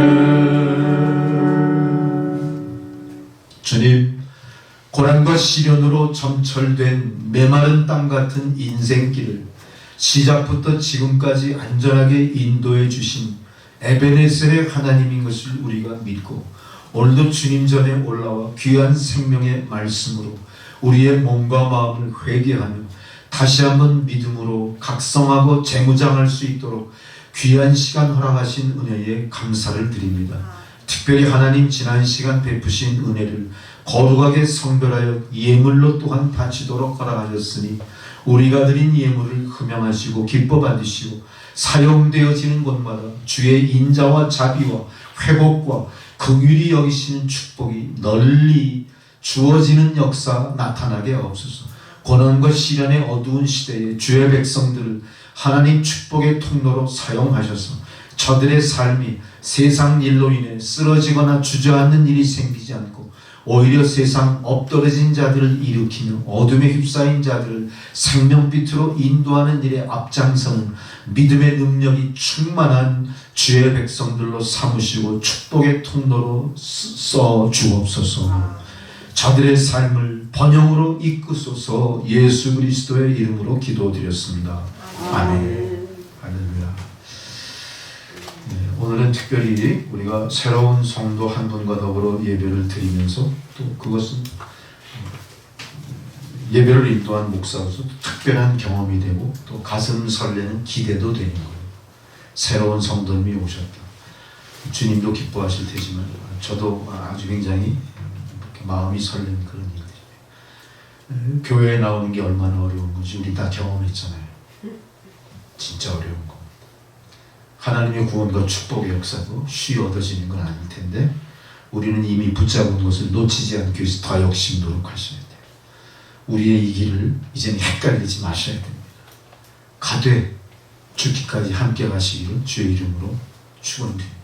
주님, 고난과 시련으로 점철된 메마른 땅 같은 인생길을 시작부터 지금까지 안전하게 인도해 주신 에베네셀의 하나님인 것을 우리가 믿고 오늘도 주님 전에 올라와 귀한 생명의 말씀으로 우리의 몸과 마음을 회개하며 다시 한번 믿음으로 각성하고 재무장할 수 있도록 귀한 시간 허락하신 은혜에 감사를 드립니다. 특별히 하나님 지난 시간 베푸신 은혜를 거룩하게 성별하여 예물로 또한 바치도록 허락하셨으니 우리가 드린 예물을 흠양하시고 기뻐 받으시고 사용되어지는 곳마다 주의 인자와 자비와 회복과 긍휼히 여기시는 축복이 널리 주어지는 역사 나타나게 하옵소서. 고난과 시련의 어두운 시대에 주의 백성들을 하나님 축복의 통로로 사용하셔서 저들의 삶이 세상 일로 인해 쓰러지거나 주저앉는 일이 생기지 않고 오히려 세상 엎드러진 자들을 일으키며 어둠에 휩싸인 자들을 생명빛으로 인도하는 일에 앞장서는 믿음의 능력이 충만한 주의 백성들로 삼으시고 축복의 통로로 써 주옵소서. 저들의 삶을 번영으로 이끄소서. 예수 그리스도의 이름으로 기도드렸습니다. 아멘. 할렐루야. 오늘은 특별히 우리가 새로운 성도 한 분과 더불어 예배를 드리면서 또 그것은 예배를 인도한 목사로서 특별한 경험이 되고 또 가슴 설레는 기대도 되는 거예요. 새로운 성도님이 오셨다. 주님도 기뻐하실 테지만 저도 아주 굉장히 마음이 설레는 그런 일들이에요. 교회에 나오는 게 얼마나 어려운 건지 우리 다 경험했잖아요. 진짜 어려운 거. 하나님의 구원과 축복의 역사도 쉬이 얻어지는 건 아닐 텐데 우리는 이미 붙잡은 것을 놓치지 않기 위해서 더 역심 노력하셔야 돼요. 우리의 이 길을 이제는 헷갈리지 마셔야 됩니다. 가되 죽기까지 함께 가시기를 주의 이름으로 축원드립니다.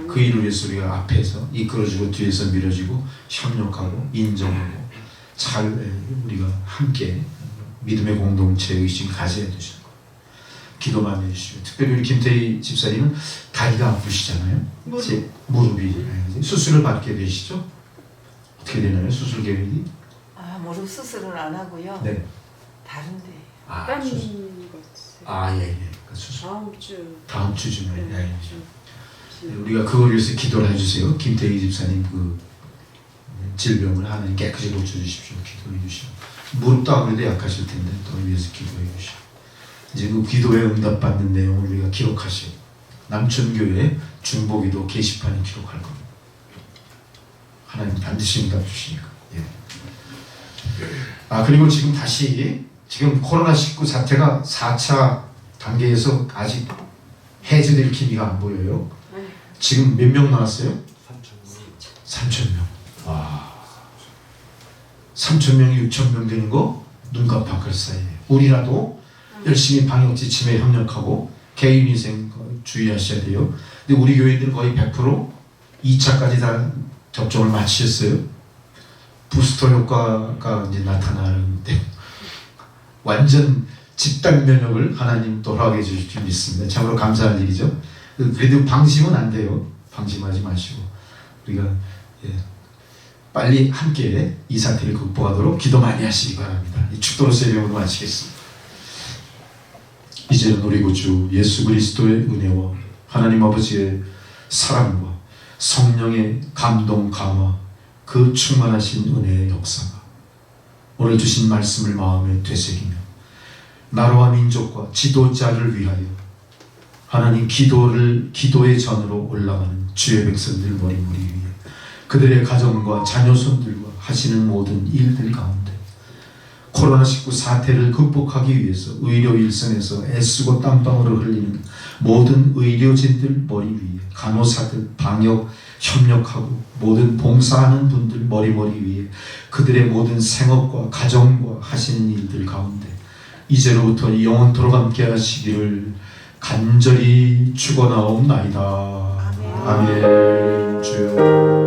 그 일을 위해서 우리가 앞에서 이끌어주고 뒤에서 밀어주고 협력하고 인정하고 잘 우리가 함께 믿음의 공동체의 의식 가져야 되죠. 기도만 해주시고 특별히 우리 김태희 집사님은 다리가 아프시잖아요. 무릎이 수술을 받게 되시죠? 어떻게 되나요? 수술 계획이? 무릎 수술은 안 하고요. 네. 다른데. 땀 수술. 예. 그 수술. 다음 주쯤에. 예. 우리가 그걸 위해서 기도를 해주세요. 김태희 집사님 그 질병을 하나님 깨끗이 고쳐주십시오. 기도해 주시고 무릎도 아무래도 약하실 텐데 또 위해서 기도해 주시고. 이제 그 기도에 응답받는 내용을 우리가 기록하시고 남천교회 중보기도 게시판에 기록할 겁니다. 하나님 반드시 응답 주시니까. 예. 그리고 지금 다시 지금 코로나19 사태가 4차 단계에서 아직 해제될 기미가 안 보여요. 지금 몇 명 나왔어요? 3,000명. 와. 3,000명이 6,000명 되는 거 눈과 밖을 사이에. 우리라도 열심히 방역 지침에 협력하고 개인위생 주의하셔야 돼요. 근데 우리 교회들은 거의 100% 2차까지 다 접종을 마치셨어요. 부스터 효과가 이제 나타나는데 완전 집단 면역을 하나님 또 허락해 주실 줄 믿습니다. 참으로 감사할 일이죠. 그래도 방심은 안 돼요. 방심하지 마시고 우리가 빨리 함께 이 사태를 극복하도록 기도 많이 하시기 바랍니다. 이 축도로서의 명으로 마치겠습니다. 이제는 우리 구주 예수 그리스도의 은혜와 하나님 아버지의 사랑과 성령의 감동 감화 그 충만하신 은혜의 역사가 오늘 주신 말씀을 마음에 되새기며 나라와 민족과 지도자를 위하여 하나님 기도의 전으로 올라가는 주의 백성들 머리머리 위에 그들의 가정과 자녀손들과 하시는 모든 일들 가운데 코로나19 사태를 극복하기 위해서 의료 일선에서 애쓰고 땀방울을 흘리는 모든 의료진들 머리 위에 간호사들 방역 협력하고 모든 봉사하는 분들 머리머리 위에 그들의 모든 생업과 가정과 하시는 일들 가운데 이제로부터 영원토록 함께 하시기를 간절히 축원하옵나이다. 아멘. 주여